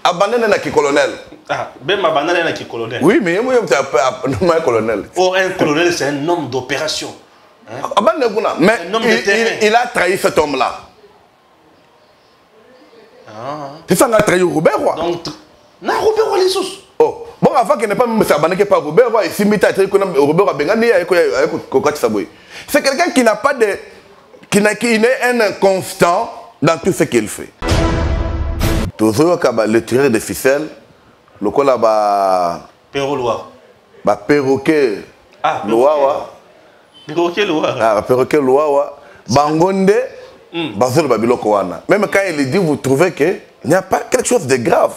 Abandonné na qui colonel. Ah, ben abandonné na qui colonel. Oui, mais moi je suis un colonel. Oh, un colonel, c'est un homme d'opération. Mais il a trahi cet homme-là. C'est ça qu'il a trahi Robert Roy. Donc, Robert Roy les sous. Oh, bon, avant qu'il n'ait pas abandonné par Robert Roy, il a trahi Robert Roy. C'est quelqu'un qui n'a pas de. Qui est un inconstant dans tout ce qu'il fait. Toujours le tireur de ficelle, le col là-bas. Perrolois. Perroquet. Ah, Loawa. Perroquet Loawa. Ah, Perroquet Loawa. Bangonde. Bazol Babiloko wana. Même quand il dit, vous trouvez qu'il n'y a pas quelque chose de grave.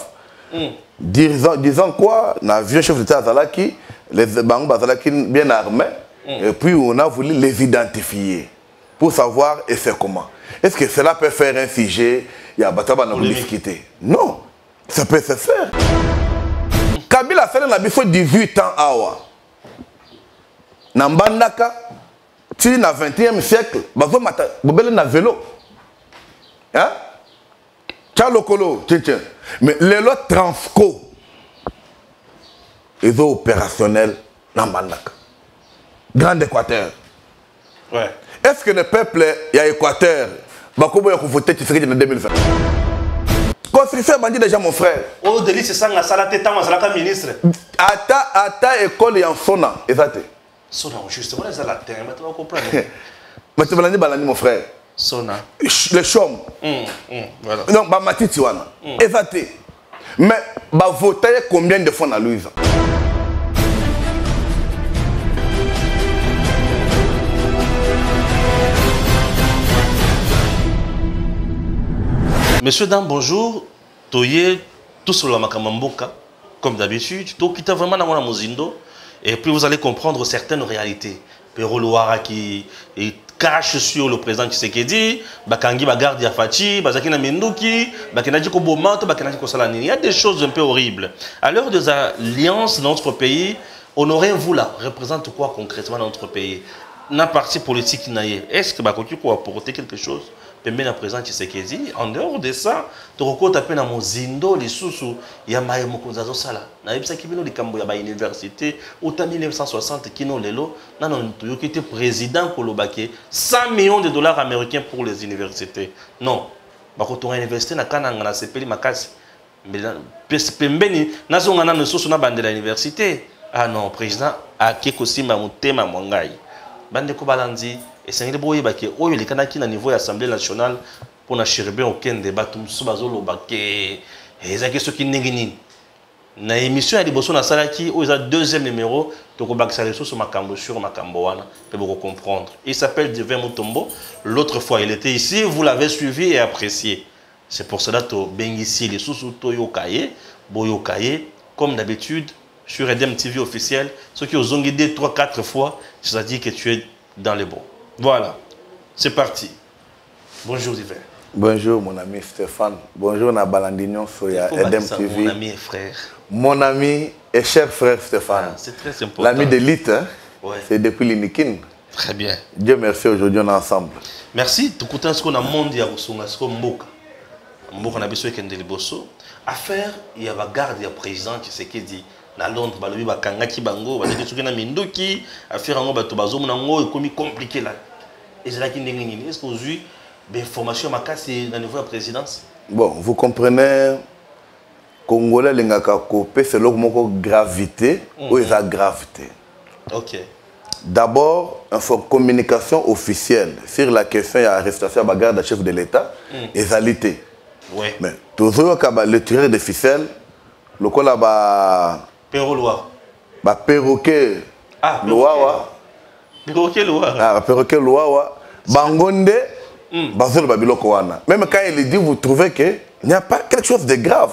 Disant quoi, le vieux chef d'État Zalaki, les Bangou Bazalaki bien armés, et puis on a voulu les identifier pour savoir et faire comment. Est-ce que cela peut faire un sujet? Il y a Bataba n'a voulu quitter. Non, ça peut se faire. Kabila a fait 18 ans à Awa. Nambandaka, tu na 21e siècle, bazo mata, bobele na vélo. Hein? Tchalokolo, tiens. Mais les lois Transco, ils sont opérationnels Nambandaka. Grand Équateur. Ouais. Est-ce que le peuple, il y a Équateur, Bakobo a voté Tshisekedi en 2020? Construction bandit déjà mon frère. Oh, délice, c'est ça, la salade, tant, la ministre. Ata école et en sona, exact. Sona, justement, c'est la terre, mais tu vas comprendre. Mais tu vas balani mon frère. Sona. Le chôme. Voilà. Non, bah matiti wana. Exact. Mais bah voter combien de fois dans Louise? Monsieur Dam, bonjour. Toye, tout sur la Makamamboka, comme d'habitude. Donc, il vraiment dans mon Mozindo. Et puis, vous allez comprendre certaines réalités. Pero Loara qui cache sur le président Tshisekedi, Bakangi Bagardi Afati, Bazakina Menduki, Bakenadi Kobomato, Bakenadi Kosalani. Il y a des choses un peu horribles. À l'heure des alliances dans notre pays, Honoré Voula représente quoi concrètement dans notre pays? N'a parti politique naïe. Est-ce que Bakoki peut apporter quelque chose? Pembe na président Tshisekedi, en dehors de ça, tu recoutes à peine à Mozindo, les sous-sous, il y a Maï Mokonzazo Sala. Na yebisa kibino li kambo ya ba université, ou ta 1960 kino lelo, non, tu était président Kolobake, 100 millions de dollars américains pour les universités. Non, bakoto université na kananga na sepeli makasi. Mais pembe ni nazo ngana no sous na bande la université. Ah non, président a kekosima mutema mwangai. Bande ko balandi et c'est un boy qui est au niveau de l'Assemblée nationale pour n'acheter aucun débat. Tout le monde et c'est ce qui n'est na émission à l'émission na salaki où il y a deuxième numéro de Kobaksale sur Makambo sur Makamboana pour comprendre. Il s'appelle Divin Mutombo. L'autre fois il était ici, vous l'avez suivi et apprécié. C'est pour cela que Bengissi les sous Toyokaye, Boyokaye, comme d'habitude sur Edem TV officiel, ceux qui ont guidé 3-4 fois, c'est-à-dire que tu es dans les bons. Voilà, c'est parti. Bonjour Divin. Bonjour mon ami Stéphane. Bonjour Nabalandignon Soya Edem TV. Mon ami et frère. Mon ami et cher frère Stéphane. Ah, c'est très important. L'ami d'élite, hein? Ouais. C'est depuis l'Inikin. Très bien. Dieu merci, aujourd'hui on est ensemble. Merci. Tu écoutes ce qu'on a monde à Mboka. Mboka na biso ekende liboso. Affaire, il y a la garde du président Tshisekedi. Na Londres, balobi bakangaki bango, bazaki soki na minduki, affaire yango bato bazomona ngo ekomi compliqué là. Et c'est là qui n'est. Est-ce que vous avez des informations makasi au niveau de la présidence? Bon, vous comprenez, Congolais l'engaka kopé c'est le mot gravité ou la gravité. Ok. D'abord, une communication officielle sur la question de l'arrestation de la garde chef de l'État et égalité. Oui. Mais toujours le tireur de ficelle, le col là-bas. Perrolois. Perroquet. Ah, Loawa. Perroquet Loawa. Ah, Perroquet Loawa. Bangonde. Bazol Babiloko wana. Même quand il dit, vous trouvez qu'il n'y a pas quelque chose de grave.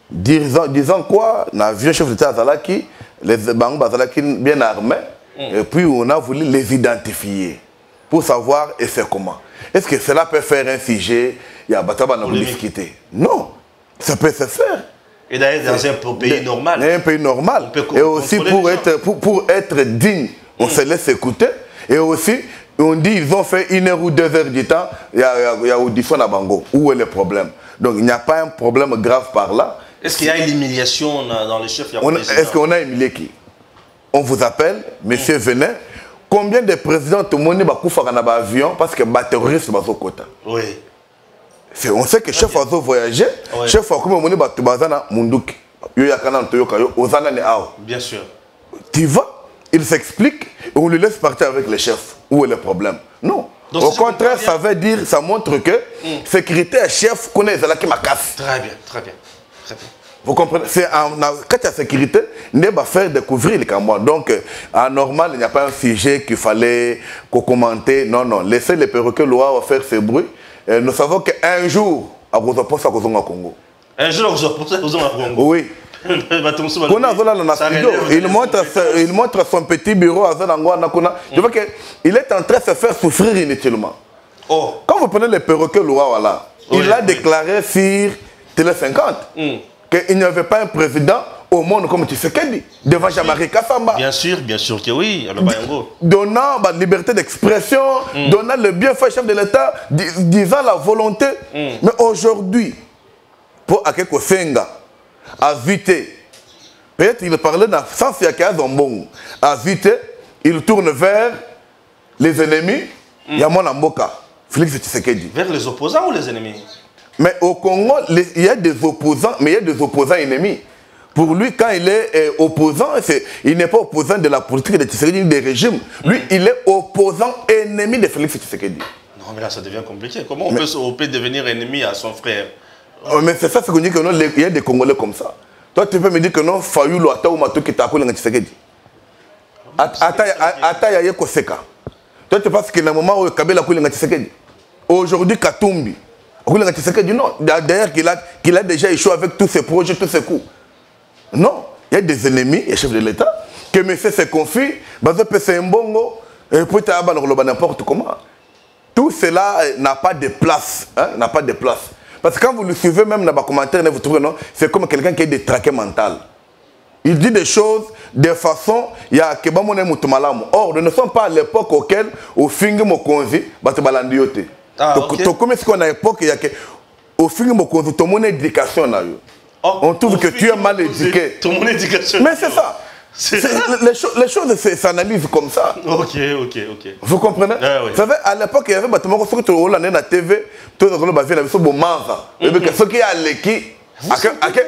Disant quoi, le vieux chef d'État Zalaki, les Bangou Bazalaki bien armés, et puis on a voulu les identifier pour savoir et faire comment. Est-ce que cela peut faire un sujet, il y a Bataba n'a voulu quitter? Non, ça peut se faire. Et d'ailleurs, dans un pays normal. Un pays normal. Et aussi pour être digne, on se laisse écouter. Et aussi, on dit ils ont fait 1 heure ou 2 heures du temps, il y a audition à Bango. Où est le problème? Donc il n'y a pas un problème grave par là. Est-ce qu'il y a une humiliation dans les chefs? Est-ce qu'on a humilié qui? On vous appelle, monsieur venez. Combien de présidents tout le monde va couper dans l'avion parce que les terroristes sont au côté? Oui. On sait que chef a voyagé, chef a comme on va bazana munduki. Yo yakana ntoyoka yo ozana ne ao. Bien sûr. Tu vois, il s'explique et on le laisse partir avec le chef. Où est le problème? Non. Donc, au contraire, ça veut dire, ça montre que sécurité chef connaît la qui m'a cassé. Très bien, très bien, très bien. Vous comprenez? C'est quand il y a sécurité, ne va faire découvrir les Camerounais. Donc, en normal, il n'y a pas un sujet qu'il fallait commenter. Non, non. Laissez les perroquets lois faire ces bruits. Nous savons qu'un jour, à Congo. Un jour, à Congo. Oui. Il montre son petit bureau à Zanangwa. Je vois qu'il est en train de se faire souffrir inutilement. Oh. Quand vous prenez les perroquets lois, voilà, il a déclaré sur Télé 50 qu'il n'y avait pas un président au monde comme Tshisekedi, devant Jean-Marie Kassamba. Bien sûr que oui. Donnant la liberté d'expression, donnant le bienfait chef de l'État, disant la volonté. Mais aujourd'hui, pour Akeko Senga, à Vité, peut-être il parlait dans le sens qu'il y a Zombong. À Vité, il tourne vers les ennemis, Yamon Amboka, Félix Tshisekedi. Vers les opposants ou les ennemis? Mais au Congo, il y a des opposants, mais il y a des opposants ennemis. Pour lui, quand il est opposant, il n'est pas opposant de la politique de Tshisekedi, des régimes. Lui, il est opposant ennemi de Félix Tshisekedi. Non, mais là, ça devient compliqué. Comment on peut devenir ennemi à son frère? Mais c'est ça ce qu'on dit, qu'il y a des Congolais comme ça. Toi, tu peux me dire que non, Fayulu, Ata ou Mato qui t'a collé Tshisekedi. Ata Yaye Koseka. Toi, tu penses que le moment où Kabila a collé Tshisekedi. Aujourd'hui, Katumbi. Non, d'ailleurs qu'il a déjà échoué avec tous ses projets, tous ses coups. Non, il y a des ennemis, il y a chef de l'État, que monsieur se confie, c'est un bongo, et puis tu as n'importe comment. Tout cela n'a pas de place, n'a pas de place. Parce que quand vous le suivez même dans les commentaires, vous trouvez non, c'est comme quelqu'un qui est détraqué mental. Il dit des choses de façon, il y a que or, nous ne sommes pas à l'époque auquel, au fin de Mokonzi, balandiote. Comme est-ce qu'on a l'époque, il y a que au fin de Mokonzi, tout le monde éducation. On trouve que tu es mal éduqué. Tout mon éducation. Mais c'est ça. Les choses s'analysent comme ça. Ok. Vous comprenez? Oui. Vous savez, à l'époque, il y avait des gens qui étaient la TV, tout le monde avait ce manza. Ceux qui ont l'équipe.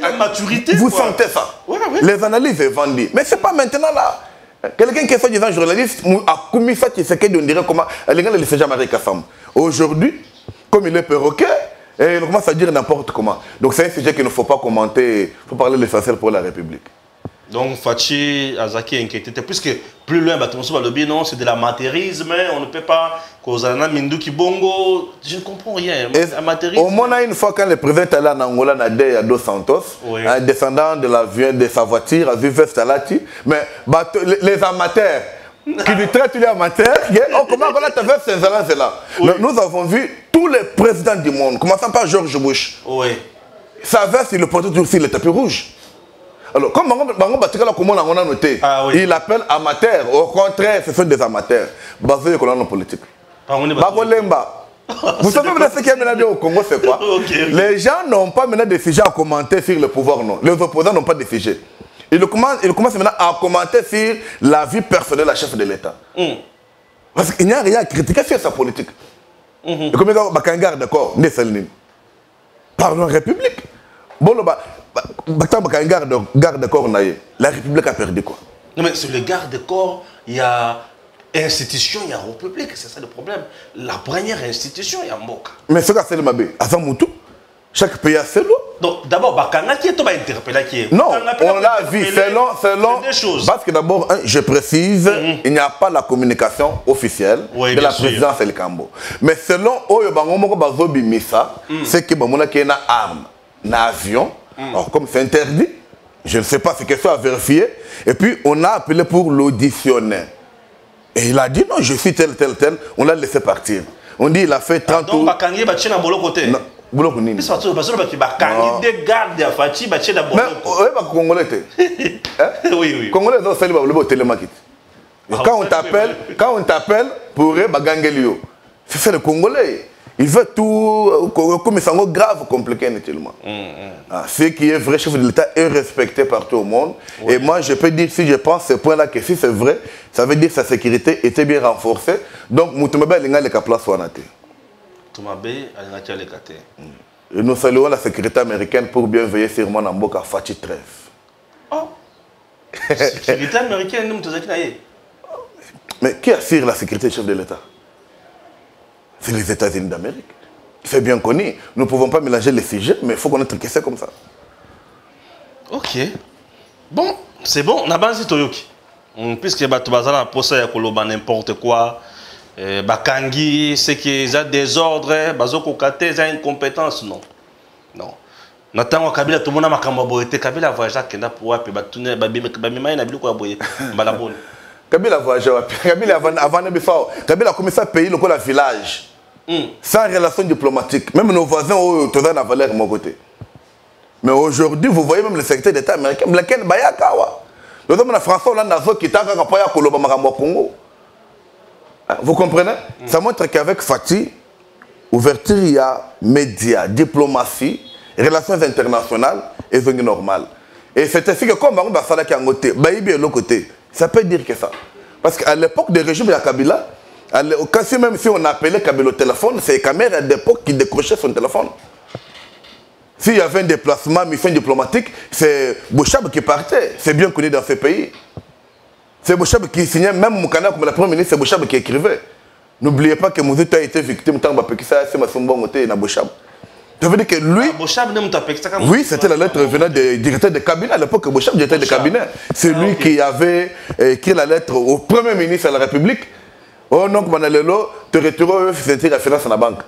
La maturité. Vous sentez ça. Oui. Les analyses sont vendues. Mais ce n'est pas maintenant là. Quelqu'un qui est soi-disant journaliste a commis ça, qui sait qu'on dirait comment. Les gens ne le font jamais Kassam. Aujourd'hui, comme il est perroquet, et il commence à dire n'importe comment. Donc c'est un sujet qu'il ne faut pas commenter. Il faut parler de l'essentiel pour la République. Donc Fachi Azaki est inquiété. Puisque plus loin, non, c'est de l'amateurisme. On ne peut pas causer un Minduki Bongo. Je ne comprends rien. Au moins, une fois quand le président est allé en Angola, il y a Dos Santos, un descendant de l'avion de sa voiture, a vu Vestalati. Mais les amateurs, qui lui traitent les amateurs, comment on a fait ces là. Nous avons vu tous les présidents du monde, commençant par George Bush. Oui. Sa veste, il le portait toujours sur le tapis rouge. Alors, comme on a noté, il appelle amateurs. Au contraire, ce sont des amateurs. Basés sur la politique. Vous savez ce qui est maintenant au Congo, c'est quoi? Les gens n'ont pas maintenant de sujets à commenter sur le pouvoir, non. Les opposants n'ont pas de sujets. Ils commencent maintenant à commenter sur la vie personnelle de la chef de l'État. Parce qu'il n'y a rien à critiquer sur sa politique. Et comme il y a un garde d'accord, parlons République. Bon, garde corps, la République a perdu quoi? Non, mais sur le garde corps, il y a institution, il y a République, c'est ça le problème. La première institution, il y a Mboka. Mais ce que c'est le Mabé, à Zamoutou, chaque pays a ses lois. Donc d'abord, Bakanga qui est interpellé qui est. Non, on l'a vu, selon. Des choses. Parce que d'abord, je précise, il n'y a pas la communication officielle de la présidence El Cambo. Mais selon Oyobango Bazobi Missa, c'est que Bamona qui a une arme, un avion. Alors, comme c'est interdit, je ne sais pas, c'est quelque chose à vérifier. Et puis, on a appelé pour l'auditionner. Et il a dit non, je suis tel. On l'a laissé partir. On dit il a fait 30 tours. Donc, Bakangi, Bachina à Bolo côté. Non, Bolo Nini. Mais c'est pas tout, Bakangi, des gardes à Fachi, Bachina à Bolo. Mais, oui, bah, Congolais. Oui. Congolais, ils ont fait le télémarket. Quand on t'appelle pour Bagangelio, c'est le Congolais. Il veut tout, comme c'est grave, compliqué inutilement. Ce qui est vrai chef de l'État est respecté partout au monde. Oui. Et moi, je peux dire, si je pense ce point-là, que si c'est vrai, ça veut dire que sa sécurité était bien renforcée. Donc, Moutoumabé a la place où on a été. Moutoumabé a la place. Et nous saluons la sécurité américaine pour bien veiller sur mon Amboka Fatih 13. Oh! Sécurité américaine, nous sommes Mais qui assure la sécurité du chef de l'État? C'est les États-Unis d'Amérique. C'est bien connu. Nous ne pouvons pas mélanger les sujets, mais il faut connaître que c'est comme ça. Ok. Bon, c'est bon. On a balancé Toyoki. Puisque tu as procès à n'importe quoi, Bakangi, c'est qu'ils ont des ordres, Bazoko Kate, ils ont une compétence, non. Non. Nathan Kabila, tout le monde a makamboité. Kabila voyage qui n'a pour appeler Batoune, Babima, il a vu quoi aboyer. Malabon. Kabila voyage, Kabila avant Kabila a commencé à payer le village. Sans relation diplomatique. Même nos voisins ont la valeur de mon côté. Mais aujourd'hui, vous voyez même le secrétaire d'État américain, Blinken Bayakawa. Le homme de François Hollande qui est en Congo. Vous comprenez? Ça montre qu'avec Fatih, ouverture, il y a médias, diplomatie, relations internationales et c'est normal. Et c'est ainsi que comme on va faire la côté, l'autre côté, ça peut dire que ça. Parce qu'à l'époque du régime de Kabila, même si on appelait Kabila au téléphone, c'est les caméras d'époque qui décrochaient son téléphone. S'il y avait un déplacement, mission diplomatique, c'est Bouchab qui partait. C'est bien connu dans ce pays. C'est Bouchab qui signait, même Moukana comme la première ministre, c'est Bouchab qui écrivait. N'oubliez pas que Mouzouta a été victime tant que ça, c'est Massoumbo et Bouchab. Ça veut dire que lui. Oui, c'était la lettre venant du directeur de cabinet. À l'époque, Bouchab, directeur de cabinet. C'est lui qui avait écrit la lettre au premier ministre de la République. Oh non, Manalelo, te retrouves c'était la finance à la banque.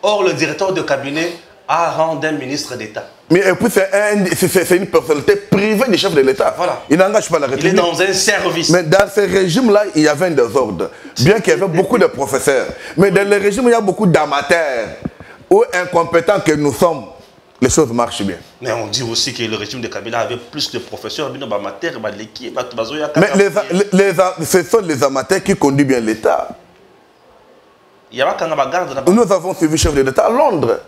Or, le directeur de cabinet a rendu un ministre d'État. Mais puis c'est une personnalité privée du chef de l'État. Voilà. Il n'engage pas la République. Il est dans un service. Mais dans ce régime-là, il y avait un désordre. Bien qu'il y avait beaucoup de professeurs. Mais dans le régime, il y a beaucoup d'amateurs ou incompétents que nous sommes. Les choses marchent bien. Mais on dit aussi que le régime de Kabila avait plus de professeurs. Mais ce sont les amateurs qui conduisent bien l'État. Nous avons suivi le chef de l'État à Londres.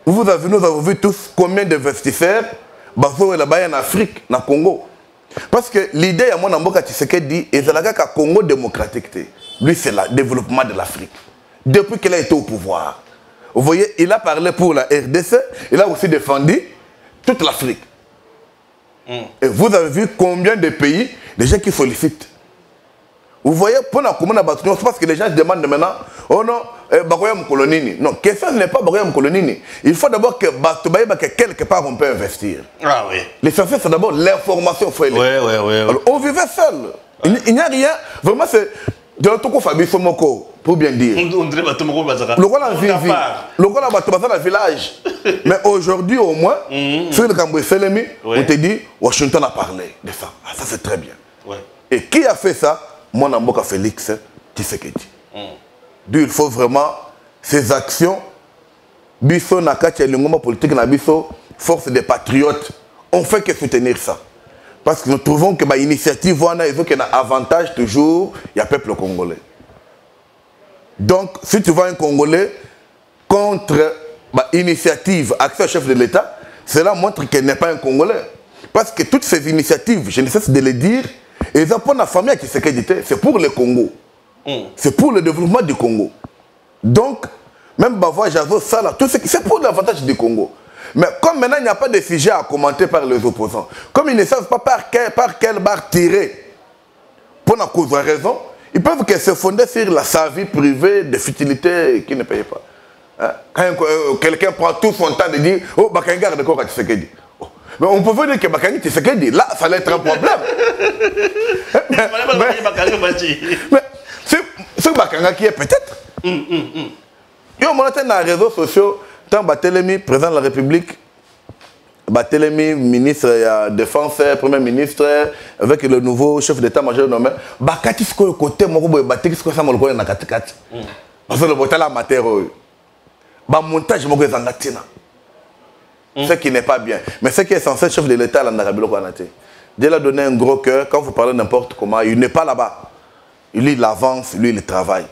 Nous avons vu tous combien d'investisseurs là-bas en Afrique, en Congo. Parce que l'idée à mon amboka Tshisekedi est de la Congo démocratique. Lui, c'est le développement de l'Afrique. Depuis qu'il a été au pouvoir. Vous voyez, il a parlé pour la RDC, il a aussi défendu toute l'Afrique. Et vous avez vu combien de pays, des gens qui sollicitent. Vous voyez, pour la commune, c'est parce que les gens se demandent maintenant, oh non, Bakoyam Kolonini. Non, question n'est pas Bakoyam Kolonini. Il faut d'abord que quelque part on peut investir. Ah oui. L'essentiel, c'est d'abord l'information. Oui. On vivait seul. Il n'y a rien. Vraiment, c'est. De l'autre Fabi Somoko, pour bien dire. On dirait que le rôle en ville, le rôle en village. Mais aujourd'hui, au moins, sur le Camboué Selemi, on te dit, Washington a parlé de ça. Ah, ça, c'est très bien. Ouais. Et qui a fait ça? Mon Amboka Félix Tshisekedi. D'où il faut vraiment ces actions. Bisso Nakati et l'engouement politique na Bisso, force des patriotes, on fait que soutenir ça. Parce que nous trouvons que l'initiative, il faut qu'il y ait un avantage toujours, il y a le peuple congolais. Donc, si tu vois un Congolais contre l'initiative, accès au chef de l'État, cela montre qu'il n'est pas un Congolais. Parce que toutes ces initiatives, je ne cesse de le dire, elles ont pour la famille qui c'est pour le Congo. C'est pour le développement du Congo. Donc, même Bavois, Jazo, Sala, tout c'est pour l'avantage du Congo. Mais comme maintenant il n'y a pas de sujet à commenter par les opposants, comme ils ne savent pas par quelle barre tirer pour la cause de raison, ils peuvent se fonder sur sa vie privée de futilité qui ne paye pas. Hein? Quand quelqu'un prend tout son temps de dire « Oh, Bakangi regarde quoi Tshisekedi ». Mais on peut dire que Bakangi Tshisekedi, là, ça allait être un problème. Mais c'est Bakangi qui est peut-être. Il y a dans les réseaux sociaux, tant Batelemi, président de la République, Batelemi, ministre de la Défense, premier ministre, avec le nouveau chef d'état-major nommé, Bakati ce côté, mon gars, Bakati ce que ça m'a le na katikati. Parce que le botal amateur, montage mon gars zangatina. Ce qui n'est pas bien. Mais ce qui est censé chef de l'État, l'Andarabilo Kwanate. Dieu l'a donné un gros cœur. Quand vous parlez n'importe comment, il n'est pas là-bas. Lui, il avance, lui, il travaille.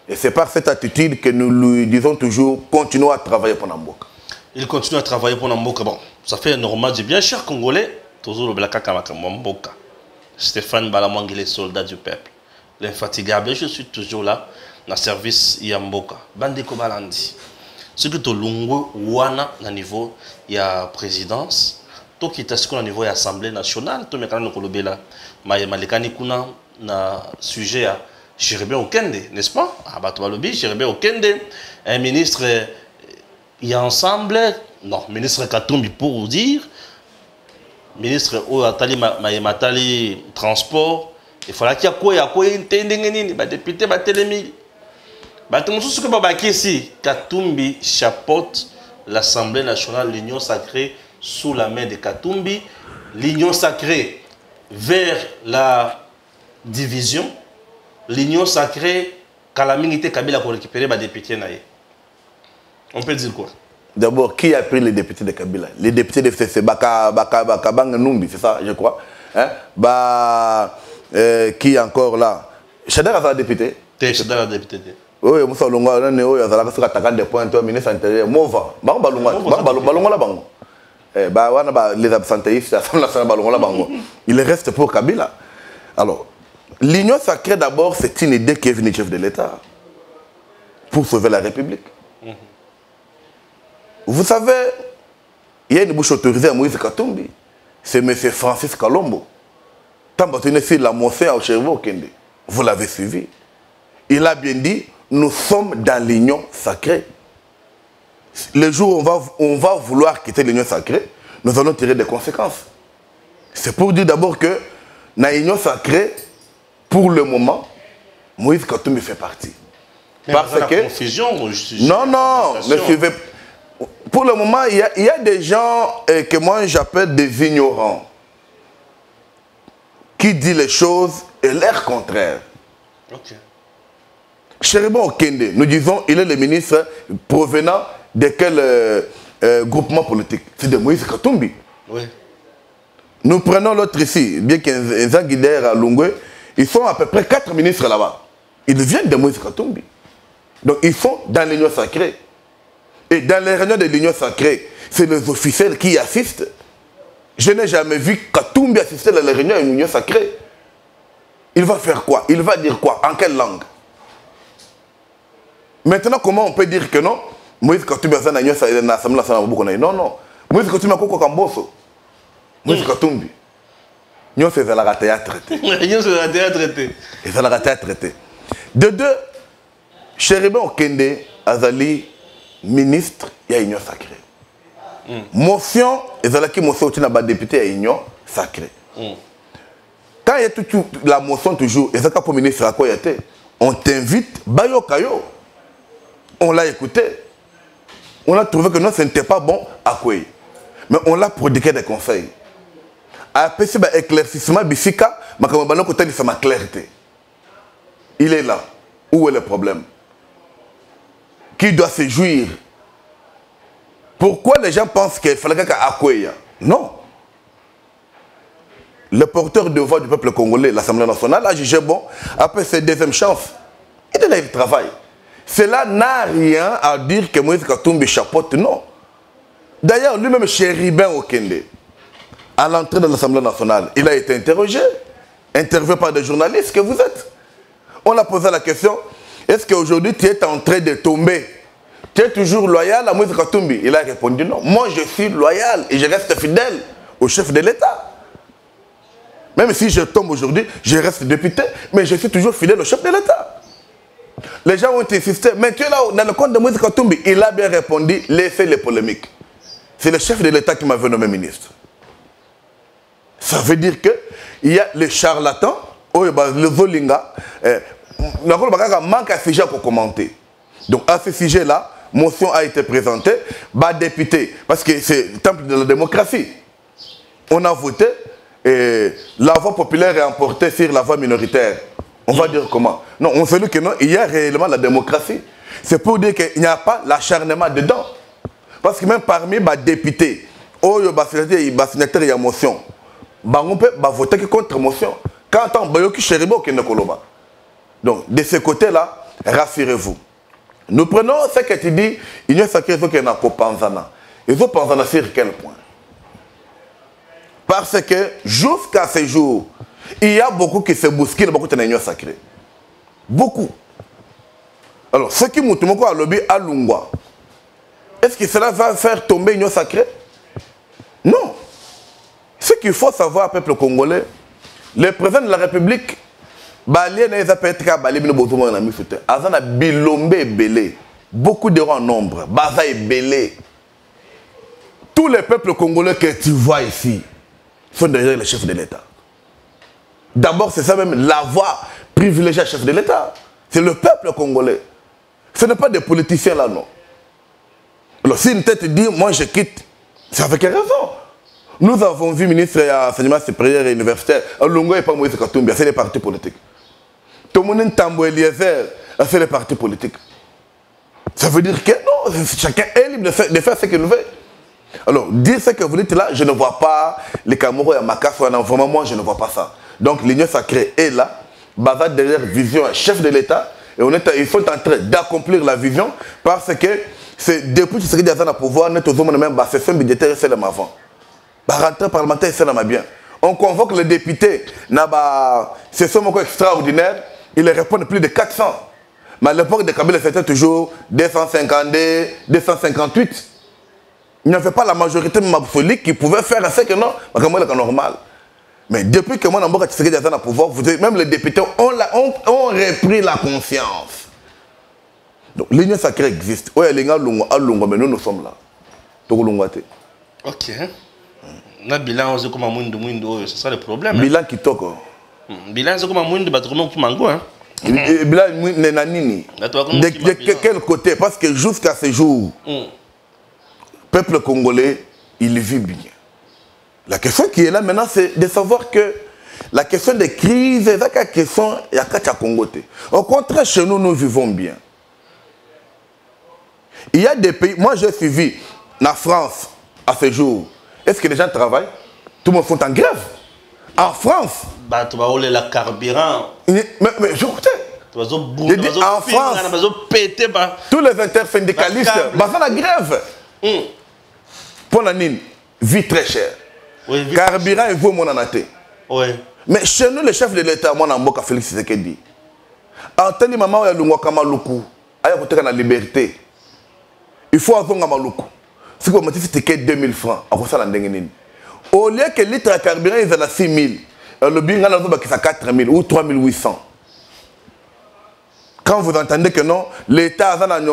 Et c'est par cette attitude que nous lui disons toujours, continuons à travailler pour Namboka. Il continue à travailler pour Namboka. Bon, ça fait normal, j'ai bien cher Congolais, toujours le Blaka Mboka. Stéphane Balamangile, soldat du peuple. L'infatigable, je suis toujours là, dans le service Yamboka. Bandeko Balandi. Ce que tu as wana na niveau il y a présidence, toi qui t'as au niveau de l'Assemblée nationale, toi qui as malekani kuna na sujet à Chéribé Okende, n'est-ce pas? Ah bah toi lobby Chéribé Okende, un ministre il y a ensemble, non, ministre Katumbi pour vous dire, ministre Atali Matali transport, il fallait qu'il y ait quoi intendé bah député bah télémi. Ce que ici, Katumbi chapeaute l'Assemblée nationale, l'Union sacrée sous la main de Katumbi, l'Union sacrée vers la division, l'Union sacrée calamité Kabila pour récupérer les députés. On peut dire quoi? D'abord, qui a pris les députés de Kabila? Les députés de FCC, Bakabang Numbi, c'est ça, je crois. Hein? Qui est encore là? Chadar a député? Chadar a député. Oui, Moussa Longa, on est attaquant des points, ministre intérieur, Mova, Balonga la bango. Les absentéistes, il reste pour Kabila. Alors, l'union sacrée d'abord, c'est une idée qui est venue du chef de l'État pour sauver la République. Vous savez, il y a une bouche autorisée à Moïse Katumbi, c'est M. Francis Kalombo. Tant que tu la motion au Chéribé Okende, vous l'avez suivi. Il a bien dit, nous sommes dans l'union sacrée. Le jour où on va vouloir quitter l'union sacrée, nous allons tirer des conséquences. C'est pour dire d'abord que dans l'union sacrée, pour le moment, Moïse Katumbi fait partie. Mais parce que confusion, non, ne suivez. Pour le moment, il y a des gens que moi j'appelle des ignorants qui disent les choses et l'air contraire. Ok. Chéribé Okende, nous disons, il est le ministre provenant de quel groupement politique? C'est de Moïse Katumbi. Oui. Nous prenons l'autre ici, bien qu'un Zanguider à Lungwe, ils sont à peu près 4 ministres là-bas. Ils viennent de Moïse Katumbi. Donc ils sont dans l'union sacrée. Et dans les réunions de l'union sacrée, c'est les officiels qui assistent. Je n'ai jamais vu Katumbi assister à la réunion de l'union sacrée. Il va faire quoi? Il va dire quoi? En quelle langue? Maintenant, comment on peut dire que non? Moïse Katumbi a l'Assemblée nationale. Non, non. Moïse Katumbi a quoi Kamboso? Moïse Katumbi. Nous faisons la théâtre traité. Nous faisons la théâtre traité. Et ça la théâtre traité. De deux, Chéribé Okende Azali, ministre, il y a union sacrée. Motion, Ezalaki motion au Tina député, il y a union sacrée. Quand il y a toute la motion toujours, Ezalaka pour ministre à quoi il y a, on t'invite, Bayo Kayo. On l'a écouté. On a trouvé que non, ce n'était pas bon à quoi. Mais on l'a prodigué des conseils. Après ce éclaircissement, Bifika, c'est ma clarté. Il est là. Où est le problème? Qui doit se jouir? Pourquoi les gens pensent qu'il fallait qu'à Akoya? Non. Le porteur de voix du peuple congolais, l'Assemblée nationale, a jugé bon, après cette deuxième chance, il est là, il travaille. Cela n'a rien à dire que Moïse Katumbi chapeaute, non. D'ailleurs, lui-même, Chéribé Okende, à l'entrée de l'Assemblée nationale, il a été interrogé, interviewé par des journalistes que vous êtes. On a posé la question, est-ce qu'aujourd'hui tu es en train de tomber? Tu es toujours loyal à Moïse Katumbi? Il a répondu non. Moi, je suis loyal et je reste fidèle au chef de l'État. Même si je tombe aujourd'hui, je reste député, mais je suis toujours fidèle au chef de l'État. Les gens ont insisté, mais tu es là, dans le compte de Moïse Katumbi, il a bien répondu, laissez les polémiques. C'est le chef de l'État qui m'avait nommé ministre. Ça veut dire qu'il y a les charlatans, les Zolinga, manque à sujet pour commenter. Donc à ce sujet-là, motion a été présentée, député, parce que c'est le temple de la démocratie. On a voté et la voix populaire est emportée sur la voix minoritaire. On va dire comment? Non, on sait que non, il y a réellement la démocratie. C'est pour dire qu'il n'y a pas l'acharnement dedans. Parce que même parmi les députés, il y a motion. On peut voter contre motion. Quand on a Chéribé Okende Koloba. Donc, de ce côté-là, rassurez-vous. Nous prenons ce que tu dis, Union sacrée, il faut qu'il y ait un copanzana. Il faut panzana sur quel point? Parce que jusqu'à ce jour, il y a beaucoup qui se bousculent, beaucoup de l'Union sacrée. Beaucoup. Alors, ce qui m'ont à lobby à Lungwa, est-ce que cela va faire tomber l'Union sacrée? Non. Ce qu'il faut savoir, peuple congolais, le président de la République, beaucoup de en nombre, Baza est belé. Tous les peuples congolais que tu vois ici sont derrière le chef de l'État. D'abord, c'est ça même la voix privilégiée du chef de l'État. C'est le peuple congolais. Ce n'est pas des politiciens là, non. Alors, si une tête dit, moi je quitte, c'est avec raison. Nous avons vu le ministre de l'enseignement supérieur et universitaire, Longo et pas Moïse Katumbi, c'est les partis politiques. Tout le monde Tambo Eliezer, c'est les partis politiques. Ça veut dire que non, chacun est libre de faire ce qu'il veut. Alors, dire ce que vous dites là, je ne vois pas les Camerounais à Makassou, vraiment moi je ne vois pas ça. Donc l'Union sacrée est là, basée derrière vision, chef de l'État, et ils sont en train d'accomplir la vision parce que c'est depuis que ce qui est à pouvoir, nous avons même la session budgétaire, c'est le avant. La rentrée parlementaire, c'est là bien. On convoque les députés, c'est seulement extraordinaire, ils répondent plus de 400. Mais à l'époque de Kabila, c'était toujours 252, 258. Il n'y avait pas la majorité absolue qui pouvait faire ce que non, c'est normal. Mais depuis que moi, je suis dans le pouvoir, même les députés ont repris la conscience. Donc l'Union sacrée existe. Oui, mais nous sommes là. Ok. Le bilan, c'est comme un monde, c'est ça le problème. Bilan qui toque. Bilan, c'est comme un monde, qui mango. Bilan, de quel côté? Parce que jusqu'à ce jour, le peuple congolais, il vit bien. La question qui est là maintenant, c'est de savoir que la question des crises, c'est la question de la Congo. Au contraire, chez nous, nous vivons bien. Il y a des pays, moi j'ai suivi la France à ce jour. Est-ce que les gens travaillent? Tout le monde sont en grève. En France. Bah, tu vas rouler la carburant. Mais j'écoutais. En France, tous les intersyndicalistes sont en grève. Pour la nine, vie très chère. Oui, carburant et vous, mon anaté. Oui. Mais chez nous, le chef de l'État, moi, Namboka Félix Tshisekedi, Antani Maman, il y a l'Ungwa Kamaluku, il y a la liberté. Il faut avoir un Kamaluku. Si vous mettez c'était 2000 francs, à quoi ça au lieu que le litre de carburant est à 6 000, le bien est à 4 000 ou 3 800. Quand vous entendez que non, l'État a un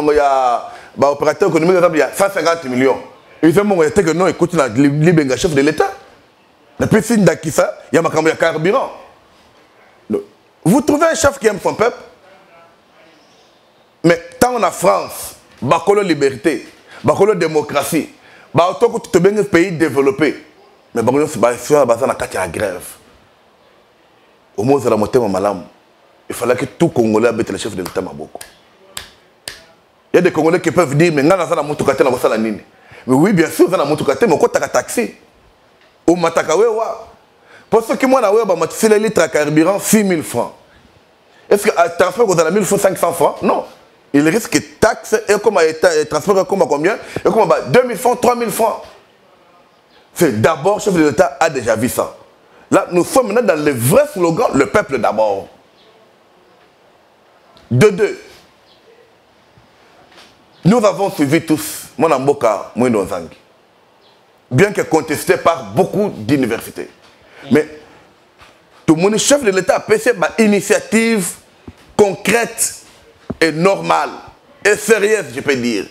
opérateur économique, il y a 150 millions. Ils ont dit que non, écoute, le chef de l'État. Depuis fin d'Akissa, il y a un carburant. Vous trouvez un chef qui aime son peuple, mais tant on a France, Bakolo liberté, Bakolo démocratie, Bakolo tout un pays développé, mais Bakolo c'est la grève. Au moins, c'est la moitié de malam. Il fallait que tout Congolais abette le chef de l'État Maboko. Il y a des Congolais qui peuvent dire, mais on a mon tout la nini. Mais oui, bien sûr, on a mon tout mais on a un taxi. Au Matakawewa. Pour ceux qui m'ont dit, le litre à carburant, 6 000 francs. Est-ce que le transport, vous avez 1 500 francs? Non. Il risque que taxe et comme transport, comme combien? Et comme 2 000 francs, 3 000 francs. C'est d'abord, le chef de l'État a déjà vu ça. Là, nous sommes maintenant dans le vrai slogan, le peuple d'abord. De deux. Nous avons suivi tous, mon Amboka, Mouino Zangi. Bien que contesté par beaucoup d'universités. Mais tout le monde, chef de l'État a passé une initiative concrète et normale et sérieuse, je peux dire.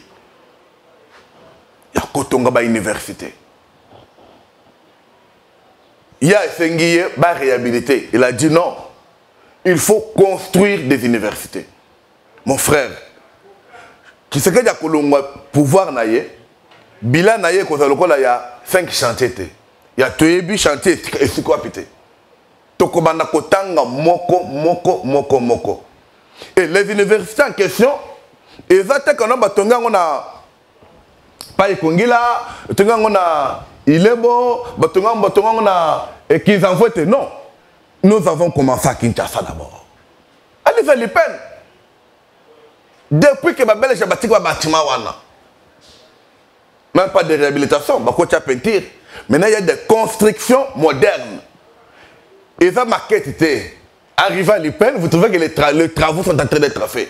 Il y a Kotonga université. Il y a Sengiye réhabilité. Il a dit non. Il faut construire des universités. Mon frère, qui sait qu'il y a pouvoir naïe, bilan naïe, il y a 5 chantiers. Il y a 2 chantiers et c'est quoi pité. Tokobanda kotanga moko. Et les universités en question, ils attaquent qu'on a batonga on a pas Kongila, batonga on a Ilebo, batonga on a qu'ils envoient non. Nous avons commencé à Kinshasa d'abord. Allez faire les peines. Depuis que ma belle j'ai bâti un bâtiment, même pas de réhabilitation, bah quoi tu as peinture. Maintenant il y a des constructions modernes. Et ça maquette était arrivé à l'IPEN, vous trouvez que les travaux sont en train d'être faits.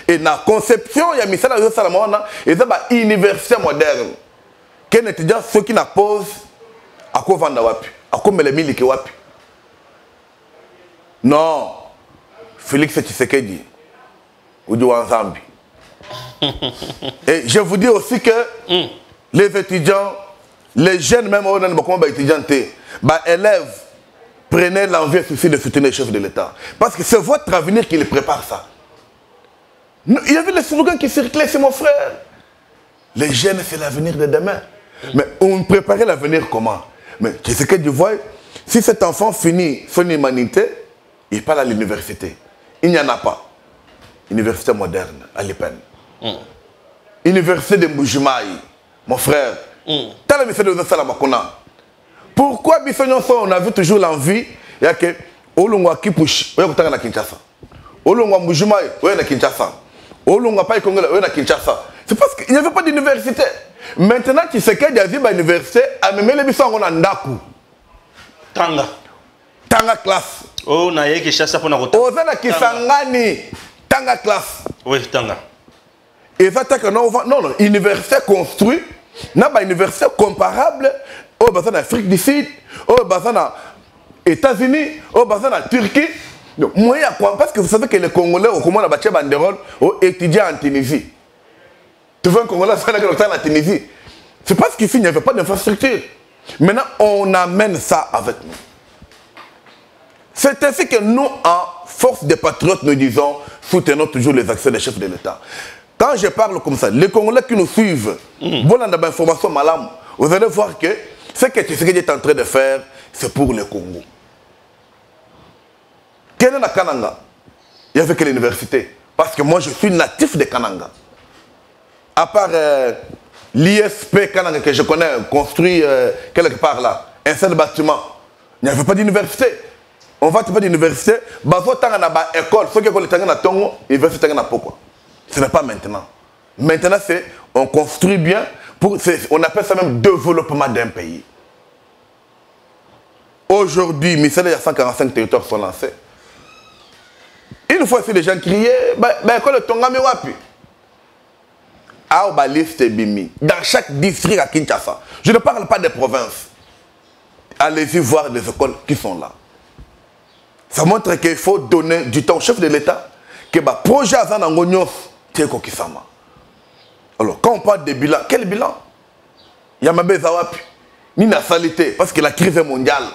Et dans la conception, il y a mis ça dans le salon, et ça va université moderne. Quel étudiant ceux qui n'a pose à quoi vendre wapi, à quoi me les mille qui wapi. Non, Félix Tshisekedi ou du Wanzambi. Et je vous dis aussi que les étudiants, les jeunes même étudiants, élèves, prenez l'envie et souci de soutenir le chef de l'État. Parce que c'est votre avenir qui les prépare ça. Il y avait le slogan qui circulait, c'est mon frère. Les jeunes, c'est l'avenir de demain. Mais on préparait l'avenir comment? Mais tu sais que tu vois, si cet enfant finit son humanité, il parle à l'université. Il n'y en a pas. Université moderne, à l'IPEN. Université de Mbujimaï, mon frère. Pourquoi on a vu toujours l'envie? Il y a que Olongwa Kipush, on est à Kinshasa. Olongwa Mbujimaï, on est à Kinshasa. Olongwa Paï Congolais, on est à Kinshasa. C'est parce qu'il n'y avait pas d'université. Maintenant, tu sais qu'il y a une université, à même les bisons en Ndaku. Tanga. Tanga classe. Oh, na yé Kinshasa pour na rota. Ozana Kisangani. Tanga classe. Oui, Tanga. Et ça, non, non, université construite, n'a pas université comparable au bassin d'Afrique du Sud, au bassin des États-Unis, au bassin de Turquie. Moi, parce que vous savez que les Congolais, au comment on a bâti banderole, aux étudiants en Tunisie. Tu vois un Congolais en Tunisie. C'est parce qu'ici, il n'y avait pas d'infrastructure. Maintenant, on amène ça avec nous. C'est ainsi que nous, en force des patriotes, nous disons, soutenons toujours les actions des chefs de l'État. Quand je parle comme ça, les Congolais qui nous suivent, bon, on a information malam, vous allez voir que ce que Tshisekedi est en train de faire, c'est pour le Congo. Quel est la Kananga? Il n'y avait que l'université. Parce que moi, je suis natif de Kananga. À part l'ISP Kananga que je connais, construit quelque part là, un seul bâtiment, il n'y avait pas d'université. On va te faire d'université, bazo tanga na ba école, ceux qui école tanga na tongo, université tanga na pourquoi. Ce n'est pas maintenant. Maintenant c'est on construit bien pour on appelle ça même développement d'un pays. Aujourd'hui, il y a 145 territoires sont lancés. Une fois si les gens criaient, bah école tonga me wapi. Ah liste bimi dans chaque district à Kinshasa. Je ne parle pas des provinces. Allez-y voir les écoles qui sont là. Ça montre qu'il faut donner du temps au chef de l'État que le projet Azanangonyos Tieko Kisama. Alors, quand on parle de bilan, quel bilan? Il y a Mabé Zawapi, ni la saleté, parce que la crise est mondiale.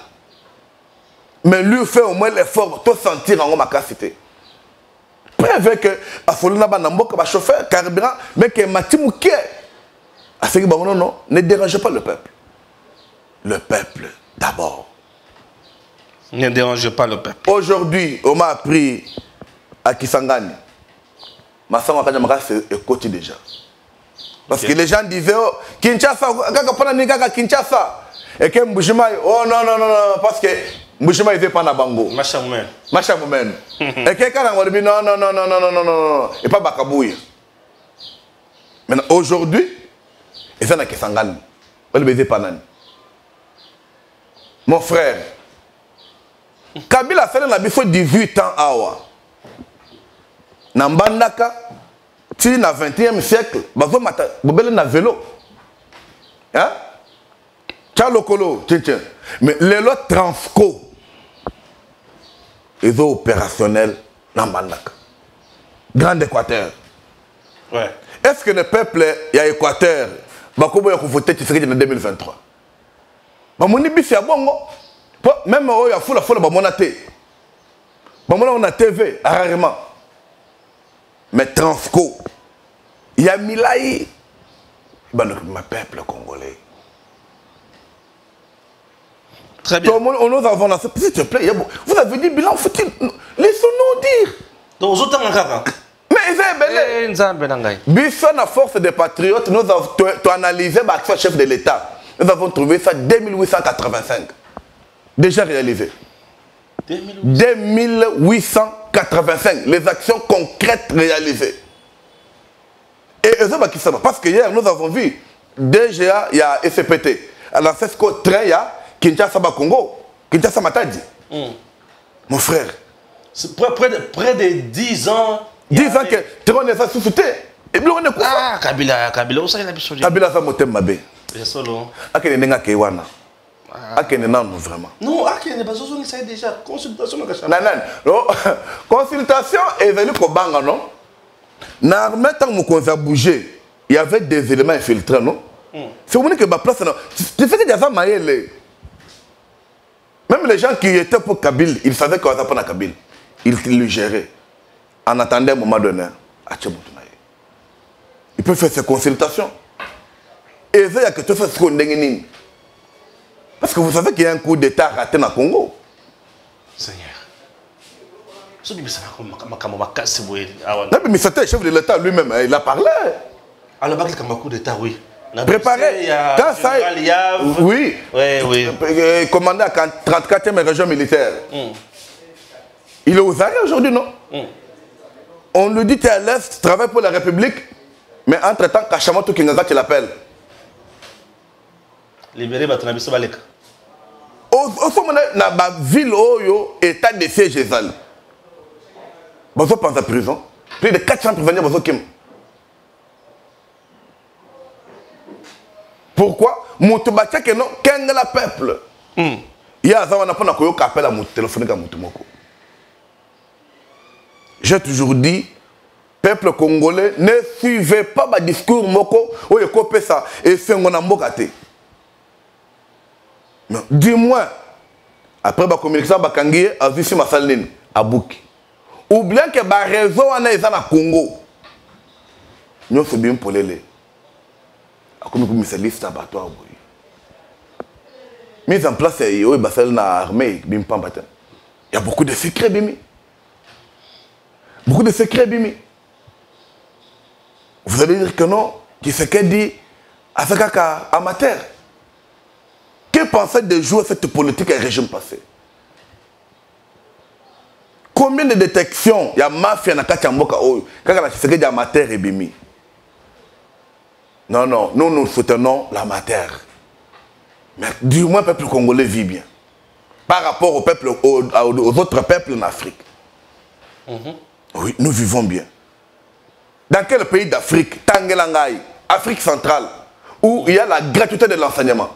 Mais lui fait au moins l'effort pour sentir en ma capacité. Prévu que Afoluna Banamboka va chauffeur, carburant, mais que Matimouké, à ce que non, ne dérangez pas le peuple. Le peuple d'abord. Ne dérangez pas le peuple. Aujourd'hui, on m'a appris à Kisangani. Ma soeur m'a écouté déjà. Parce que les gens disaient, oh, Kinshasa, Kinshasa. Et que Mbujimaï, oh non, non, non, non, parce que Mbujimaï n'était pas na Bango. Machamoumen. Machamoumen. Et que quand on dit non, non, non, non, non, non, non, non, et pas Bakabouye. Maintenant, aujourd'hui, et ça n'a Kisangani. Mon frère, Kabila a fait 18 ans awa. Nambandaka, tu na 21e siècle, bazo mata, bobele na vélo. Hein? Tchalokolo, tiens. Mais les lois Transco, ils sont opérationnels Nambandaka. Grand Équateur. Ouais. Est-ce que le peuple y a Équateur, bakobo ya voter Tshisekedi en 2023? Bamoni bisi ya bongo. Même il y a foule on a TV rarement. Mais Transco, il y a Milaï, ma peuple congolais. Très bien. Nous avons lancé, s'il te plaît, vous avez dit bilan, faut-il laissons-nous dire. Donc vous êtes en Kaka. Mais c'est belé. Bisson à force des patriotes, nous avons analysé l'action chef de l'État. Nous avons trouvé ça en 2885. Déjà réalisé. 2885. Les actions concrètes réalisées. Et parce que hier, nous avons vu DGA, il y a SCPT. Alors, c'est ce que train, il y a Kinshasa Congo, Kinshasa Matadi. Mon frère. C'est près de 10 ans. 10 ans que Tron est sous-souté. Et puis, on est quoi? Ah, Kabila, où ça il a besoin? Kabila, ça m'a mabé. C'est solo. Akene Nenga Kewana. Akene non, vraiment. Non, Akene, parce que ça déjà. Consultation, non. Consultation, et venu Kobanga, non? Na remettant mon conseil à bouger, il y avait des éléments infiltrés, non? C'est au moment que ma place, non. Tu sais que Diaza Maël, même les gens qui étaient pour Kabila, ils savaient qu'on n'était pas dans Kabila. Ils le géraient. En attendant un moment donné, ils peuvent faire ces consultations. Et il y a que tout ça, ce qu'on a. Parce que vous savez qu'il y a un coup d'État raté dans le Congo. Seigneur. Mais c'était le chef de l'État lui-même, il a parlé. Alors, il y a un coup d'État, oui. Préparé. Quand ça, oui. Oui. Commandé à 34e région militaire. Il est aux arrêts aujourd'hui, non? On lui dit tu es à l'Est, tu travailles pour la République, mais entre-temps, Kachamato Kingaga, tu l'appelles. Libéré Batanabiso Baleka. Au sommet, dans la ville, état de siège, ils ont pensé à prison. Plus de 400 prisonniers, ils ont. Pourquoi? Moutoubatia que non, qu'est-ce que le peuple? Il y a un appel qui appelle à mon téléphone. J'ai toujours dit, peuple congolais, ne suivez pas ma discours moko ou écopez ça et c'est un ambokate. Du moins, après la communication, Bakangi a vu si ma saline à Bouki. Oubliant que la raison est dans le Congo. Nous sommes bien pour les. Comme vous me liste abattoir. Mise en place, il y a l'armée. Il y a beaucoup de secrets, Bimi. Beaucoup de secrets, Bimi. Vous allez dire que non, qui se dit à ce cas amateur. Que pensez de jouer cette politique et régime passé? Combien de détections il y a mafia dans Kachamboka Oyo quand la Tshisekedi dit amateur et Bimi? Non, non, nous soutenons l'amateur. Mais du moins, le peuple congolais vit bien. Par rapport au peuple, aux autres peuples en Afrique. Oui, nous vivons bien. Dans quel pays d'Afrique, Tangelangaï, Afrique centrale, où il y a la gratuité de l'enseignement?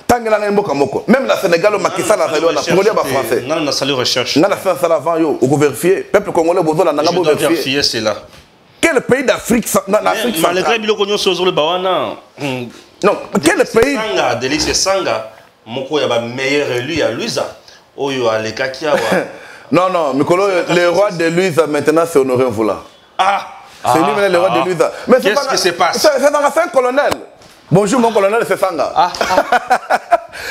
Tangelangaï Mbokamoko. Même la Sénégal, au Makissa, la Sénégal, on a français. Non, on a salé recherche. On a fait ça avant, on a vérifié. Le peuple congolais, on a vérifié. C'est là. Quel pays d'Afrique centrale? Malgré Biloko sur le Bawana. Non, quel pays? Sanga, Délice Sanga, Moko y a meilleur élu à Luisa. Oyo a les Kakia. Non, non, Mikolo, le roi de Luisa, maintenant, c'est Honoré Voula. Ah! C'est lui le roi de Luisa. Qu'est-ce qui se passe? C'est un colonel. Bonjour, mon colonel, c'est Sanga.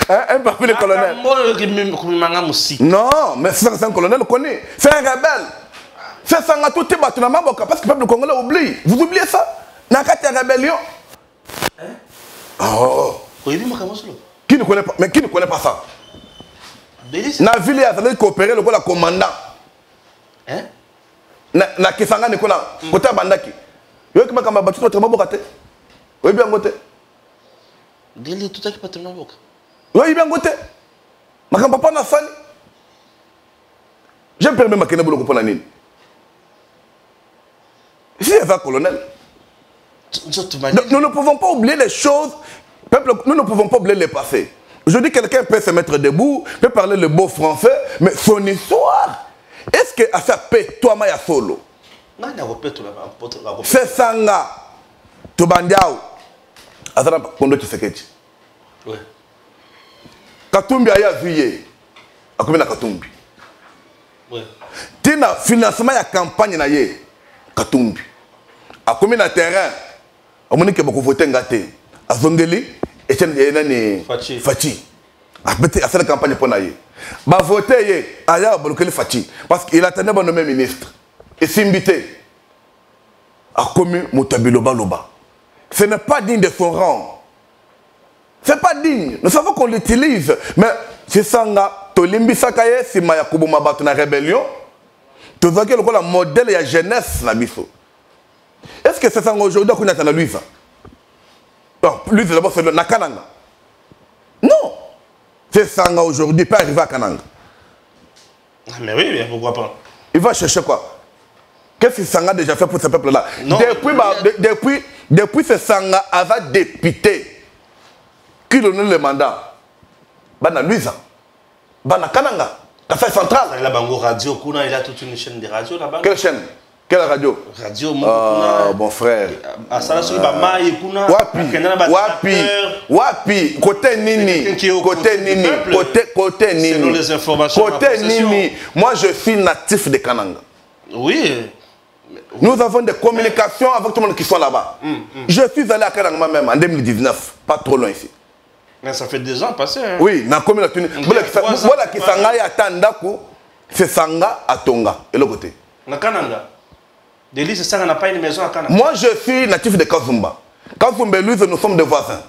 Un parmi les colonels. Non, mais c'est un colonel connu. C'est un rebelle. C'est Sanga tout est battu dans ma boca parce que le peuple congolais oublie. Vous oubliez ça? Nakati rébellion. Oh. Qui ne connaît pas? Mais qui ne connaît pas ça? Na ville il a coopérer le commandant. Hein? Na Kisanga ne kona côté bandaki. Yo ki makamba batu to maboka te. Oui bien ngote. Deli tout qui patron maboka. Oui bien ngote. Makamba pas na sali. J'ai permis makene bolo ko na nini. Ici il y a un colonel. Nous ne pouvons pas oublier les choses. Peuple, nous ne pouvons pas oublier les passés. Aujourd'hui, quelqu'un peut se mettre debout, peut parler le beau français, mais son histoire, est-ce que à ça paie toi Maya solo? C'est Sanga, Tobandiao, Azana Kondo Tshisekedi. Oui. Katumbi aya vuye, akomena Katumbi. Oui. Tina financement ya campagne na ye, Katumbi. Akomena terrain, amoni ke bako voter ngate, azongeli. Et c'est Fachi. A fait la campagne pour Naye. Bah voter Aya bloqué le Fachi parce qu'il attendait bon nommé ministre. Et s'imbité a commis Moutabiloba Loba. Ce n'est pas digne de son rang. C'est pas digne. Nous savons qu'on l'utilise, mais c'est ça nga Tolimbi Sakaye si Maya Kubuma battu na rébellion. Tu vois que le modèle ya jeunesse na biso. Est-ce que c'est ça aujourd'hui qu'on a Louisa? Non, Louisa d'abord c'est le Nakananga. Non. C'est ça aujourd'hui, pas arriver à Kananga. Mais oui, mais pourquoi pas? Il va chercher quoi? Qu'est-ce que Sanga a déjà fait pour ce peuple-là? Depuis ce Sanga avait député qui donne le mandat. Bana Louisa, Bana Kananga, Café Central. Il a Bango Radio, Kuna, il a toute une chaîne de radio là-bas. Quelle chaîne? Quelle radio? Radio, mon frère. Wapi. Côté Nini. Côté Nini. Les informations. Côté Nini. Moi, je suis natif de Kananga. Oui. Nous avons des communications avec tout le monde qui sont là-bas. Je suis allé à Kananga moi-même en 2019. Pas trop loin ici. Mais ça fait 2 ans passé. Hein? Oui, dans la communauté. Voilà qui Sanga ya Tandaku, c'est Sanga à Tonga. Et l'autre côté. Na Kananga. Delis, c'est ça, on n'a pas une maison à Kananga. Moi, je suis natif de Kazumba. Kazumba et lui, nous sommes des voisins.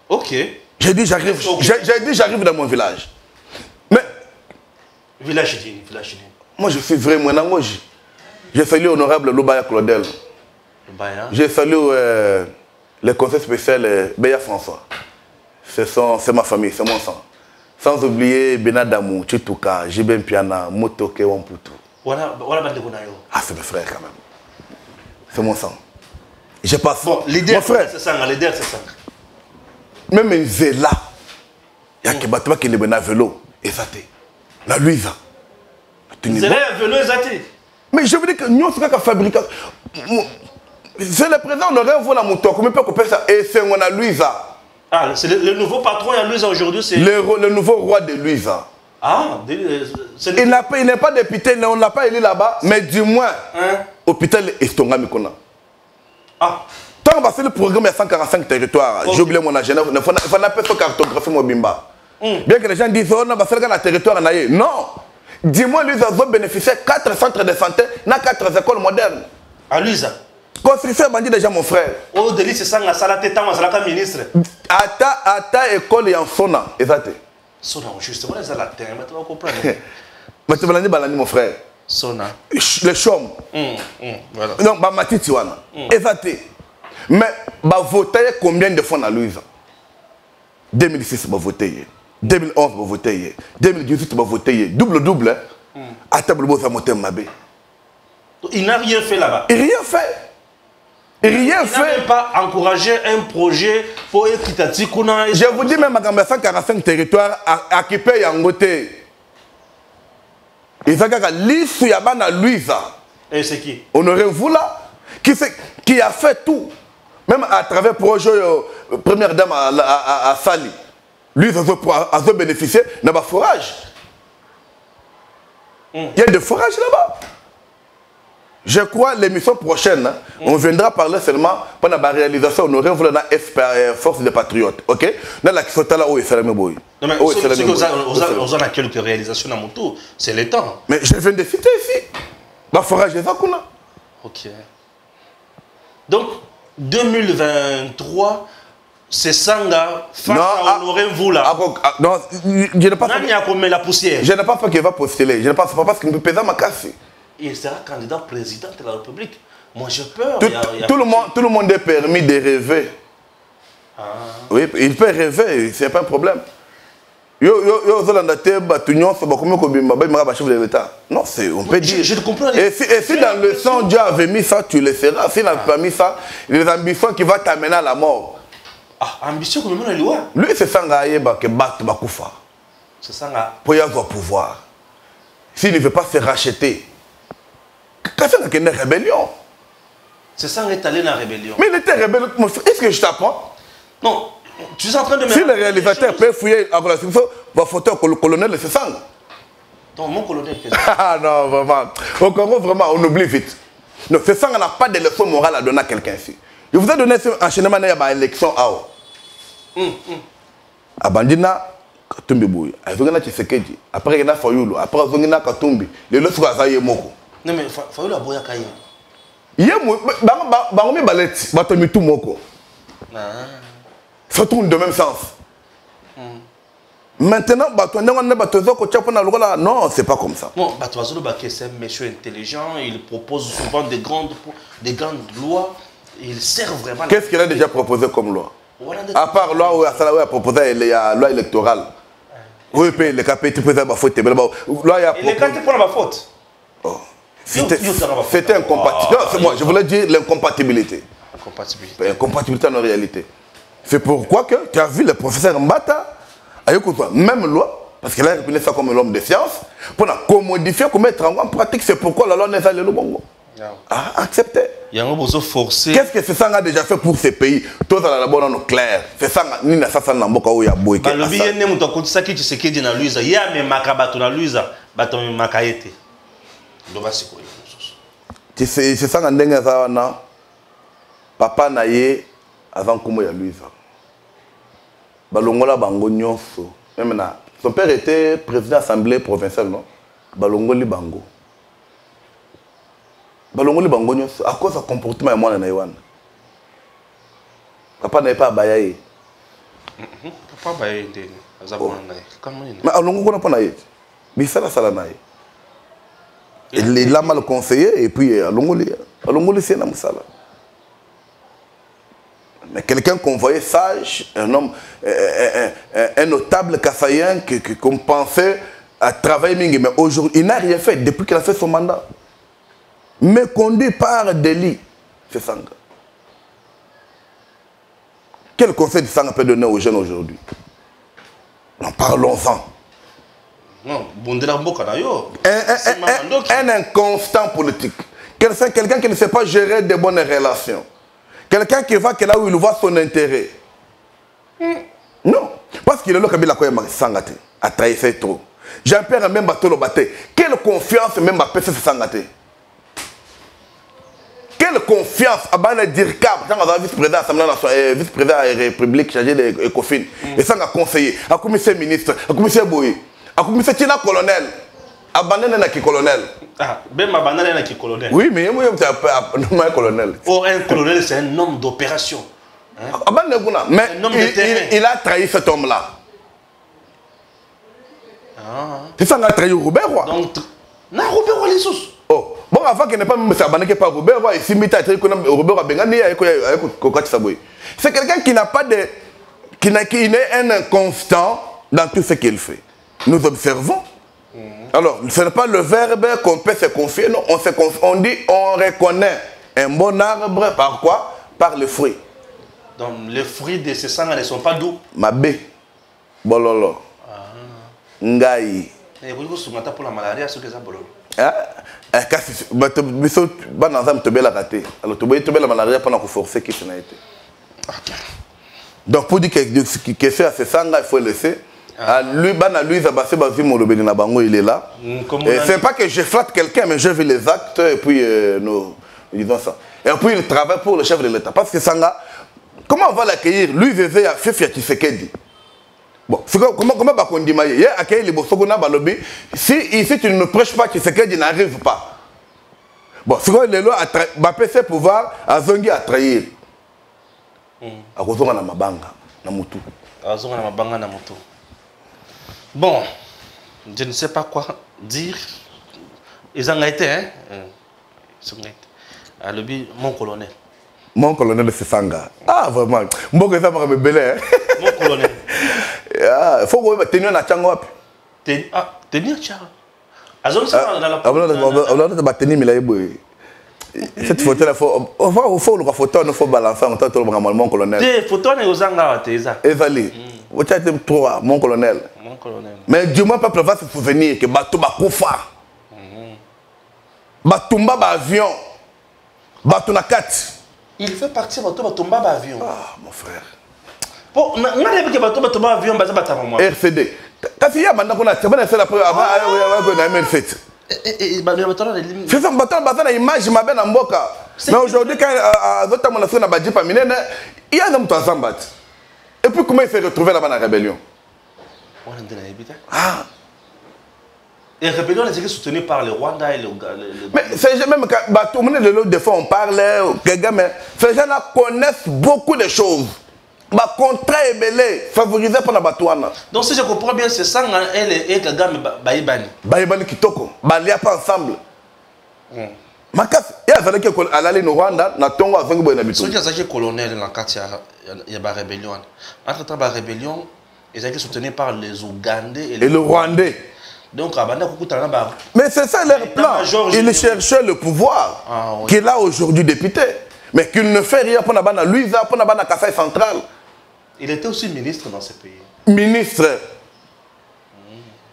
Ok. J'ai dit, j'arrive dans mon village. Mais. Village. Moi, je suis vraiment Nangoji. J'ai salué l'honorable Loubaya Claudel. J'ai salué le conseil spécial Béa François. C'est ma famille, c'est mon sang. Sans oublier Benadamou, Chituka, Jibem Piana, Motoke, Wamputu. Ah, c'est mes frères quand même. C'est mon sang. Je passe. Bon, l'idée, c'est ça. Même une Zéla. Il y a quelqu'un qui est à vélo. Et ça t'est. La Louisa. Zéla, vélo, et ça t'est. Mais je veux dire que nous, c'est la fabrication. C'est le président, on aurait vu la moto. Comment peut couper ça? Et c'est la Louisa. Ah, c'est le nouveau patron à Louisa aujourd'hui, c'est. Le nouveau roi de Louisa. Ah, il n'est pas député, on ne l'a pas élu là-bas, mais du moins, l'hôpital Estonga Mikona. Ah. Tant que c'est le programme, il y a 145 territoires. J'ai oublié mon agenda, il faut appeler ça cartographie Mobimba. Bien que les gens disent, on va faire un territoire. Non. Dis-moi, Louisa a bénéficié de 4 centres de santé dans 4 écoles modernes. À Louisa. Construction bandit déjà, mon frère. Oh, Delis, c'est ça, la salade, c'est ministre. Ata école et en Sona, exact. Sona, justement, c'est la terre, tu vas comprendre. Mais tu vas dire, mon frère. Sona. Le chôme. Voilà. Non, bah, Matiti, exact. Mais, bah, voter combien de fois dans Louisa? 2006, bah, voter. 2011, bah, voter. 2018, bah, voter. Double. À table, bah, voter Mabé. Il n'a rien fait là-bas. Il n'a rien fait. Il n'a même pas encouragé un projet pour équitatif. Je vous dis même à 145 territoires à qui paye en côté. Il y a l'issue de Louisa. Et c'est qui? Honoré Voula, qui a fait tout. Même à travers le projet Première Dame à Sali. Lui, a bénéficié de forage. Il y a des forages là-bas. Je crois l'émission prochaine, on viendra parler seulement pendant la réalisation honorée de la Force des Patriotes. Ok? Dans la question là où il fait le boy. Non mais on a quelques réalisations dans mon tour, c'est le temps. Mais je viens de citer ici. La forage est ça qu'on a. Ok. Donc 2023, c'est Sanga face à Honoré Voula. Non, je n'ai pas fait la poussière. Je n'ai pas fait qu'il va postuler. Je n'ai pas fait parce qu'il me pèse ma casse. Il sera candidat président de la République. Moi j'ai peur. Tout le monde est permis de rêver. Ah. Oui, il peut rêver, c'est pas un problème. Non, c'est, on peut dire. Je le comprends. Et si dans le sang Dieu avait mis ça, tu le seras. S'il n'a pas mis ça, les ambitions qui vont t'amener à la mort. Ah, ambition comme la loi. Lui, c'est ça que battre Bakoufa. C'est ça. Pour y avoir pouvoir. S'il ne veut pas se racheter. Qu'est-ce que c'est une rébellion? C'est ça qui est allé dans la rébellion. Mais il était rebelle. Est-ce que je t'apprends? Non, tu es en train de me... Si le réalisateur peut fouiller à la situation, va photo au colonel, c'est ça. Non, mon colonel. Ah non, vraiment. Au Congo, vraiment, on oublie vite. Non, c'est ça, on n'a pas de leçon morale à donner à quelqu'un ici. Je vous ai donné un enchaînement dans l'élection. À Bandina, Katumbi Bouy. Après, il y a Fayoulou. Après, il y a Katumbi. Le l'autre, il y a Moko. Non, mais Fayoulou a Boya Kaye. Il y a Bangomi Baleti, Batomi Tumoko. Ça tourne de même sens. Maintenant, non, c'est pas comme ça. Bon, c'est un monsieur intelligent, il propose souvent des grandes lois, il sert vraiment. Qu'est-ce qu'il a déjà proposé comme loi? À part loi où il a proposé la loi électorale. Oui, le capitaine peut avoir faute. Il est quand pour la faute. C'était incompatible. Non, c'est moi, je voulais dire l'incompatibilité. Incompatibilité en réalité. C'est pourquoi que tu as vu le professeur Mbata, même loi, parce qu'il a reconnu ça comme l'homme de science, pour la commodifier, pour mettre en pratique, c'est pourquoi la loi n'est pas le bongo. Accepter. Qu'est-ce que ce sang a déjà fait pour ces pays? Tout ça là bas clair. C'est ça ni na ça na mboka où ya boy. Ba lobi yene muto akotisa ki Tshisekedi na Luiza. Ya me makabato na Luiza, bato me makaete. Ndo basi ko. C'est ça ndenge za wana. Papa na ye avant komo ya Luiza. Balongola bango nyonso. Même na son père était président de l'Assemblée provinciale, non? Balongoli bango. Balongoli bango nyonso à cause du comportement de mwana na Yohana. Papa n'est pas bayaye. Papa bayaye ndeni. Azabona na ye. Comment il? Mais alongo kona pona ye. Bisala sala na ye. Il a mal conseillé et puis alongoli c'est na musala. Mais quelqu'un qu'on voyait sage, un homme, un notable kassayen qu'on pensait à travailler, mais aujourd'hui, il n'a rien fait depuis qu'il a fait son mandat. Mais conduit par délit, c'est Sanga. Quel conseil de Sanga peut donner aux jeunes aujourd'hui? Non, parlons-en. Non, un inconstant politique. Quelqu'un qui ne sait pas gérer de bonnes relations. Quelqu'un qui va là où il voit son intérêt. Non. Parce qu'il est là Kabila Koyama Sangate. A trahi fait trop. Jean-Pierre a même battu le bâté. Quelle confiance même à PC Sangate. Quelle confiance à Bana Dirkab, quand on a vice-président vice-président de la République chargé de l'Ecofin. Et ça a conseillé, a commissaire ministre, a commissaire Boui, a commissaire Tina colonel, a banane na qui colonel. Ah, ben ma banane na qui colonel. Oui, mais moi je suis un colonel. Oh, un colonel, c'est un homme d'opération. Mais il a trahi cet homme-là. C'est ça qu'il a trahi Robert Roy. Donc, na Robert Roy les sous. Oh, bon, avant qu'il n'ait pas même s'abonner par Robert Roy, il s'est mis à trahi Robert Roy Bengani avec Kokati Saboui. C'est quelqu'un qui n'a pas de. Qui est un inconstant dans tout ce qu'il fait. Nous observons. Alors, ce n'est pas le verbe qu'on peut se confier, non, on dit, on reconnaît un bon arbre par quoi? Par le fruit. Donc, les fruits de ce sang ne sont pas doux. Mabé, bololo, ngaï. Et vous vous pour la malaria, ce que ça bololo. Alors, tu la malaria pendant que forcer qui n'a été. Donc, pour dire que c'est à ce sang, il faut laisser. Lui, il est là. C'est pas que je flatte quelqu'un, mais je vis les actes et puis nous disons ça. Et puis il travaille pour le chef de l'État. Parce que Sanga, comment on va l'accueillir? Lui, Zézé a fait Tshisekedi. Bon, comment on va conduire? Il a accueilli les Bossogona Balobi. Si ici tu ne prêches pas, Tshisekedi n'arrive pas. Bon, c'est quoi les lois à PC pouvoir à Zongi à trahir. À Kozonga na Mabanga, na Moutou. À Kozonga na Mabanga, na Moutou. Bon, je ne sais pas quoi dire. Ils ont été, hein? Mon colonel. Mon colonel, c'est Sanga. Ah, vraiment. Mon colonel. Mon colonel. Il faut que tu aies un tchango. Ah, tenir tchango. Azon, ça va dans la tenir, mais cette photo, il faut le photo, il faut balancer en tant que mon colonel. Des photos, il y a des gens. Ezali. Vous avez trois, mon colonel. Mon colonel. Mais du moins, peuple va se souvenir que Batouba Koufa. Batumba avion. Batuna 4. Il fait partie de Batumba avion. Ah, mon frère. Bon, on a dit que Batumba avion, c'est RCD. Quand il y a maintenant qu'on a fait la preuve avant, on a même fait. C'est ça, on a image ma mboka. Mais aujourd'hui, quand on a fait la badjipa minene, il y a un homme qui s'en bat. Et puis comment il s'est retrouvé là-bas dans la rébellion? Ah. Et la rébellion est soutenue par le Rwanda et le... Mais ces gens, même quand tout le monde, des fois on parle, mais ces gens-là connaissent beaucoup de choses. ba contrat ebele favorisé pour la Batouana. Donc si je comprends bien, c'est ça elle et Kagame Baïbani. Baïbani Kitoko, balia pas ensemble. Makas, il y a que aller au Rwanda, na tongo a vengu boina bitu. Ceux qui ont colonel dans le quartier, il y a la rébellion. Entre-temps, la rébellion, ils étaient soutenus par les Ougandais et le Rwandais. Donc, mais c'est ça leur plan. Il cherchait le pouvoir qu'il a aujourd'hui député. Mais qu'il ne fait rien pour la Luisa, pour la Kassai centrale. Il était aussi ministre dans ce pays. Ministre.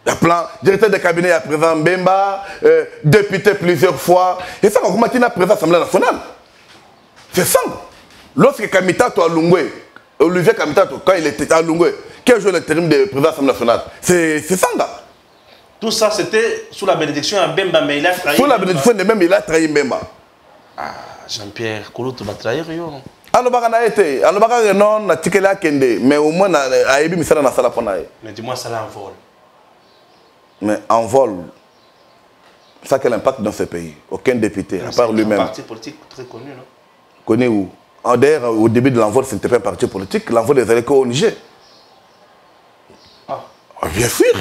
Le plan, directeur de cabinet à présent Mbemba, député plusieurs fois. Et ça, comment il a présent à l'Assemblée nationale? C'est ça. Lorsque Kamitato a Lungwe, Olivier Kamitato, quand il était à Lungwe, quel jour l'intérim de président de l'Assemblée nationale? C'est ça. Tout ça, c'était sous la bénédiction de Mbemba, mais il a trahi. Sous la bénédiction de Mbemba, il a trahi Mbemba. Ah, Jean-Pierre, Kouloutou va trahir. Alors, non, na tikela kende, mais au moins, Aïbi Misala na sala ponae. Mais dis-moi, ça là en vol. Mais en vol, ça quel impact dans ce pays? Aucun député, à part lui-même. C'est un parti politique très connu, non? Connu où? D'ailleurs, au début de l'envol, ce n'était pas un parti politique, l'envol des élections au Niger. Ah. Bien sûr.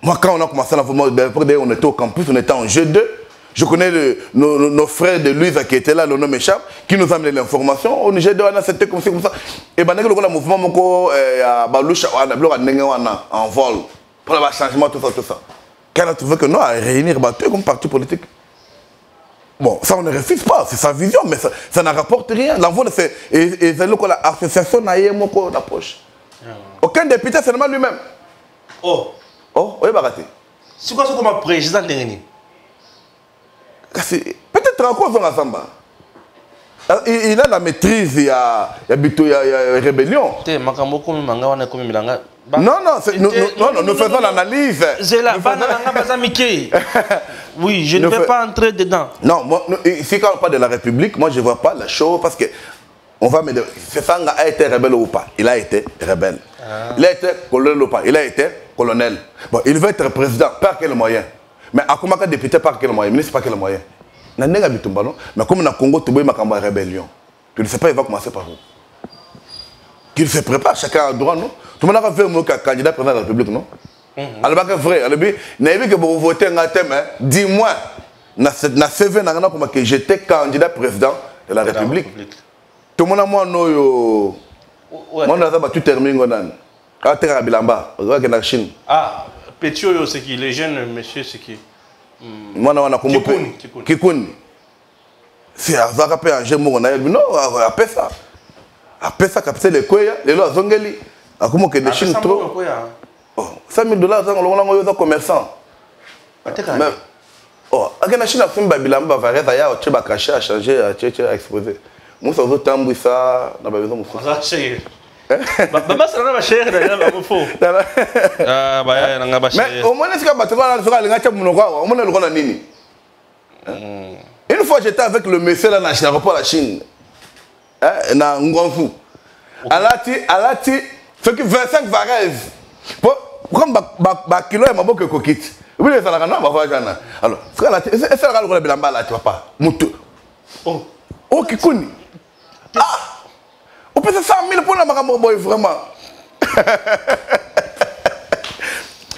Moi, quand on a commencé l'envol, on était au campus, on était en G2. Je connais nos frères de Louisa qui étaient là, le nom m'échappe, qui nous a amené l'information. Au Niger, c'était comme ça. Et bien, le mouvement en vol, pour le changement, tout ça. Quand on a trouvé que non, à réunir comme parti politique. Bon, ça on ne refuse pas, c'est sa vision, mais ça ne rapporte rien. L'envol, c'est l'association dans la poche. Aucun député, c'est seulement lui-même. Oh, oui, Baraté. C'est quoi ce qu'on m'a président de peut-être encore dans l'Assemblée. Il a la maîtrise, il y a rébellion. Non, nous faisons l'analyse. Oui, je ne vais pas entrer dedans. Non, ici quand on parle de la République, moi je ne vois pas la chose parce que on va me dire, Fefanga a été rebelle ou pas? Il a été rebelle. Il a été colonel ou pas? Il a été colonel. Bon, il veut être président, par quel moyen? Mais à comment un député par quel moyen? Ministre par quel moyen? Mais comme dans le Congo, tu vois une rébellion. Tu ne sais pas, il va commencer par où? Qu'il se prépare, chacun a droit, non? Tout le monde a fait un candidat président de la République, non? Alors, c'est vrai. Alors, que vous votez un thème, dis-moi, que j'étais candidat président de la République. Tout le monde a moi, tout terminé. En Chine. Ah, Pétio, c'est qui? Les jeunes, monsieur, c'est qui? Kikuni. C'est un jeu, non, après ça. Après ça, capter les couilles, les lois zongeli. À comment que des Chines trop. $5 000, c'est un commerçant. Oh, la Chine a fait un babilamba, va rester à tu vas cacher, à changer, à exposer. Moi, ça veut tambour ça, n'a pas besoin de ça. Maman, ça n'a pas cher, d'ailleurs, il faut. Ah, bah, n'a pas cher. Mais au moins, est-ce que tu vas au moins, le nini. Une fois, j'étais avec le monsieur là, dans l'aéroport de la Chine. Na Ngonfu. Alati, fait que 25 varaises. Comme kilo et ma boque coquette. Oui, ça la rana, ma voix. Alors, est-ce que la rana de la tu vas pas? Moutou. Oh, Kikuni. Ah! On peut 100 000 pour la maman, boy, vraiment.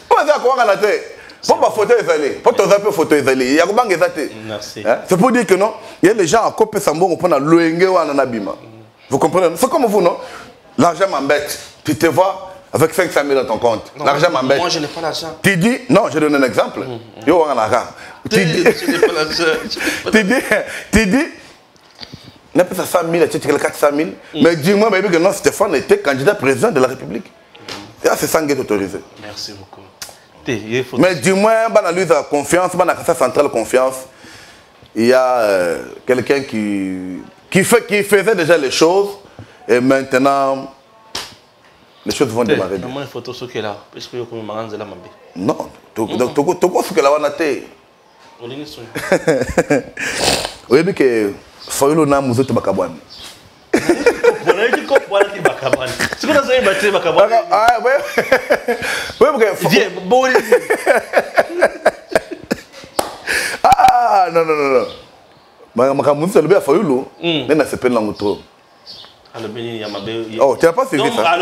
Comment ça, comment on a fait? Pour ma photo isolée, pour ton photo isolée, il y a comment exacté? Merci. C'est pour dire que non, il y a les gens à Copé Sambo, on prend la loenge ou en abîme. Vous comprenez? C'est comme vous, non? L'argent m'embête. Tu te vois avec 500 000 dans ton compte. L'argent m'embête. Moi, je n'ai pas l'argent. Tu dis, non, je donne un exemple. Yo, on a l'argent. Tu dis, je n'ai pas l'argent. Tu dis, n'a pas 100 000, tu as 400 000. Mais dis-moi, que non, Stéphane était candidat président de la République. C'est ça qui est autorisé. Merci beaucoup. Mais dis-moi, dans la lutte à confiance, dans la centrale confiance, il y a quelqu'un qui faisait déjà les choses et maintenant les choses vont démarrer. Comment il faut tout ce qui est là? Parce que comme maman là non, donc tout ce que la wana té. Oui, mais que Fayulu na muzoto bakabwana. C'est quoi ça, il bakabwana? Ah ouais. Oui, mais ah non. Mais Makamuzi le bien Fayulu, n'est pas s'appelle trop. Oh, tu n'as pas suivi ça?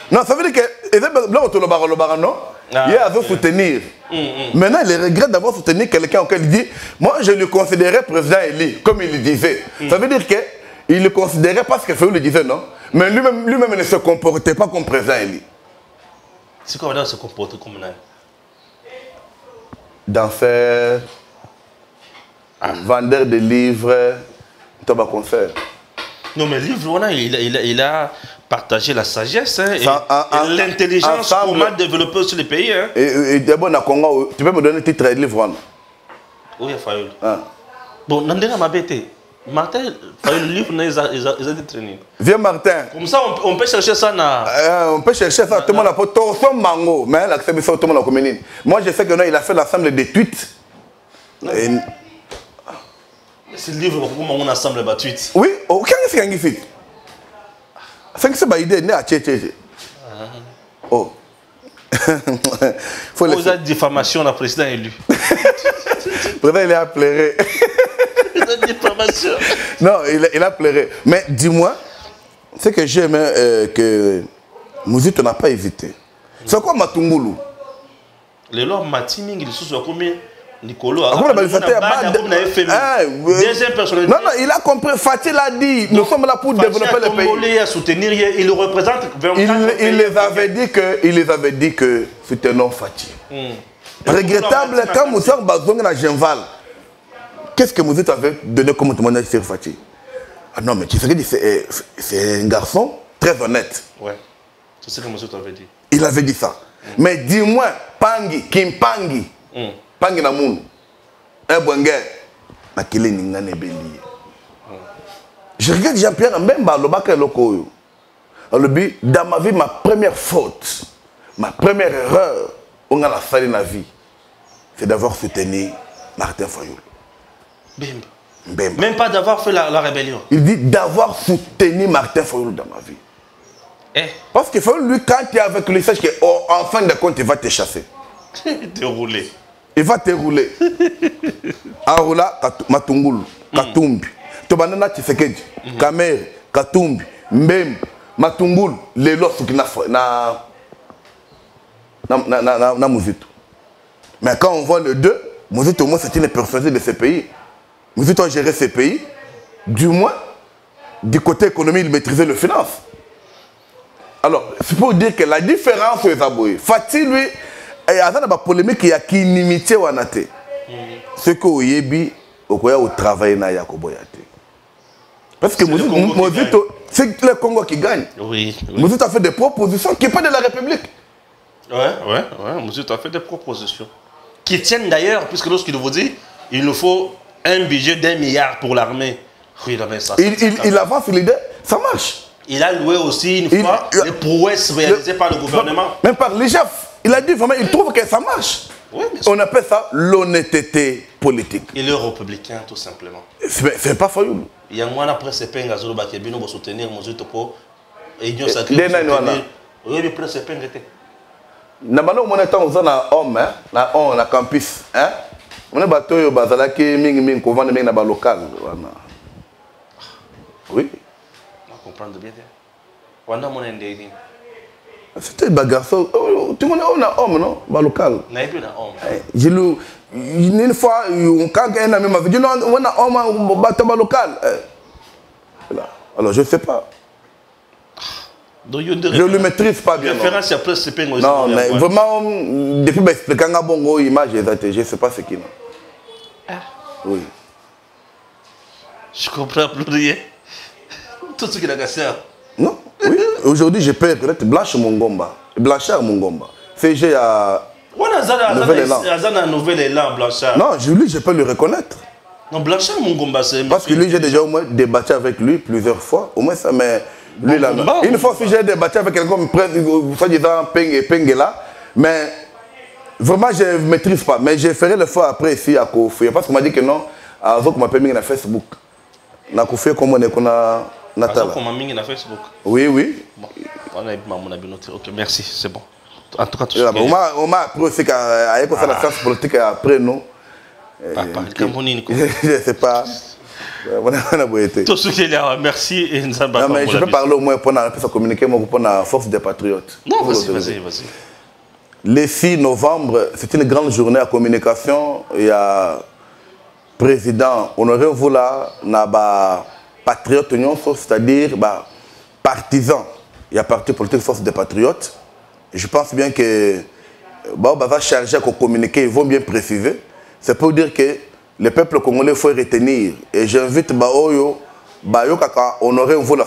Non, ça veut dire que non? Il a soutenir. Maintenant, il regrette d'avoir soutenu quelqu'un auquel il dit, moi je le considérais président Eli, comme il le disait. Ça veut dire qu'il le considérait parce que Fayoulou le disait, non? Mais lui-même ne se comportait pas comme président Eli. C'est quoi se comporter comme un danseur, vendeur de livres, tabac concert. Non, mais le livre, il a partagé la sagesse hein, et l'intelligence pour mal développer sur les pays. Hein. Et d'abord, Congo, tu peux me donner le titre de livre? Oui, Fayoulou. Bon, Nandera m'a bêté. Martin, le livre, ils ont été traînés. Viens, Martin. Comme ça, on peut chercher ça. On peut chercher ça. Tout le monde a fait son mango. Mais l'accès, tout le monde a communiqué. Moi, je sais que non, il a fait l'ensemble des tweets. C'est le livre, comment on assemble les tweets? Oui, aucun n'est ce qu'il fait. C'est que c'est une idée. Oh. Faut vous avez diffamation à président élu. Le président, il a pleuré. Non, il a pleuré. Mais dis-moi, ce que j'aime que Mouzito n'a pas hésité. C'est quoi Matungulu? Les lois Matiming, ils sont combien? Nicolo deuxième personnalité. Non, non, il a compris. Fatih l'a dit. Nous sommes là pour développer le pays. À soutenir, il représente 24 il les avait dit que soutenons Fatih. Regrettable quand Moussa Bazong à Genval. Qu'est-ce que Mouzito avait donné comme témoignage sur Fatih? Ah non, mais tu sais que c'est un garçon très honnête. Ouais, c'est ce que Mouzito avait dit. Il avait dit ça. Mais dis-moi, Pangi, Kimpangi, Pangi Namoun, un Bwengue, Makile Ningane Beli. Je regarde Jean-Pierre Mbemba, le Bakay Lokoyo. Dans ma vie, ma première faute, ma première erreur, on a la salle dans la vie, c'est d'avoir soutenu Martin Fayoulou. Même pas d'avoir fait la rébellion. Il dit d'avoir soutenu Martin Fayoulou dans ma vie. Parce que Fayoulou, lui, quand tu es avec lui, sache qu'en fin de compte, il va te chasser. Te rouler. Il va te rouler. Aroula, Matungulu, Katumbi, Tobanana Tshisekedi, Kamere, Katumbi, Mbem, Matungulu, Lelo, na Mouzito. Mais quand on voit les deux, Mouzito, au moins, c'est une personnalité de ce pays. Mouzito a géré ce pays. Du moins, du côté économique, il maîtrisait les finances. Alors, c'est pour dire que la différence est abouée. Fatih, lui, il y a une polémique qui a qui inimité Wanate. Ce que Oyebi, au travail na Yakoboyate. Parce que Mouzito, c'est le Congo qui gagne. Oui. Mouzito a fait des propositions qui n'est pas de la République. Ouais. Mouzito a fait des propositions. Qui tiennent d'ailleurs, puisque lorsqu'il vous dit, il nous faut un budget d'1 milliard pour l'armée. Oui, ça. Il avance l'idée, ça marche. Il a loué aussi une fois les prouesses réalisées par le gouvernement. Même par les chefs. Il a dit vraiment, il trouve que ça marche. Oui, on appelle ça l'honnêteté politique. Il est républicain, tout simplement. C'est pas Fayoulou. Il y a un après c'est Penga Zolo Bakebino pour soutenir Mouzito pour Union Sacrée. Oui, mais après c'est Penga. Nabalo mon état on a homme na campus hein. On est bateau bazala ki mingi ko vendre mingi na ba local wana. Oui. On comprend bien. Wanda mon ndé. C'était bagarre. Tout le monde on a homme non ba local. Na et puis na homme. J'ai lu une fois quand un ami m'a dit non on a homme bateau ba local. Alors je sais pas. Je ne le maîtrise pas bien. Non, mais vraiment, depuis que je explique bongo image, je ne sais pas ce qu'il a. Oui. Je comprends plus rien. Tout ce qu'il a cassé. Non, oui. Aujourd'hui, je peux reconnaître Blanchard Mungomba. CG à Nouvel Élan, Blanchard. Non, lui, je peux le reconnaître. Non, Blanchard Mungomba, c'est... Parce que lui, j'ai déjà au moins débattu avec lui plusieurs fois. Au moins, ça mais lui, là, une fois aussi, j'ai débattu avec quelqu'un, soi-disant Pengela, mais vraiment, je ne maîtrise pas. Mais je ferai le fois après ici à Kofouya. Parce qu'on m'a dit que non, à Zok m'a permis sur Facebook. Na Kofouya, comme on est qu'on a Natala. Zok m'a mis sur Facebook. Oui, oui. Bon, on a noté. Ok, merci, c'est bon. En tout cas, tout ça. On m'a appris aussi qu'à la science politique après nous. Je ne sais pas. Tout ce qu'il y a, merci et nous non, mais je peux parler au moins pour communiquer pour la force des patriotes. Non, vas-y. Le 6 novembre, c'est une grande journée à communication. Il y a président Honoré Voula, patriote, c'est-à-dire partisan. Il y a parti politique force des patriotes. Et je pense bien que va charger à communiquer, ils vont bien préciser. C'est pour dire que le peuple congolais faut retenir. Et j'invite Honoré Voula,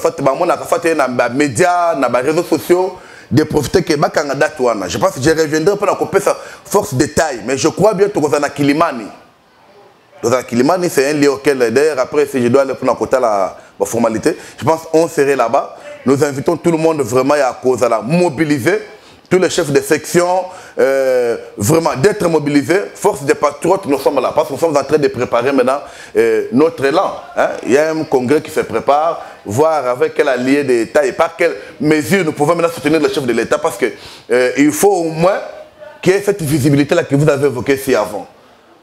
les médias, les réseaux sociaux, de profiter que je pense que je reviendrai pour la force de taille. Mais je crois bien que tu es Kilimani. Dans Kilimani, c'est un lieu auquel, d'ailleurs, après, si je dois aller pour la formalité, je pense qu'on serait là-bas. Nous invitons tout le monde vraiment à cause à mobiliser, tous les chefs de section, vraiment d'être mobilisés. Force des patriotes, nous sommes là, parce que nous sommes en train de préparer maintenant notre élan. Hein? Il y a un congrès qui se prépare, voir avec quel allié d'État et par quelles mesures nous pouvons maintenant soutenir le chef de l'État, parce qu'il faut au moins qu'il y ait cette visibilité-là que vous avez évoquée ici avant,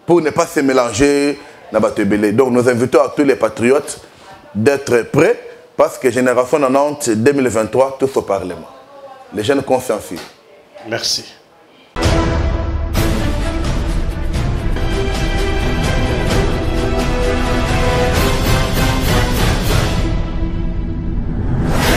pour ne pas se mélanger dans la Batebele. Donc nous invitons à tous les patriotes d'être prêts, parce que Génération 90 2023, tous au Parlement. Les jeunes consciencieux. Merci.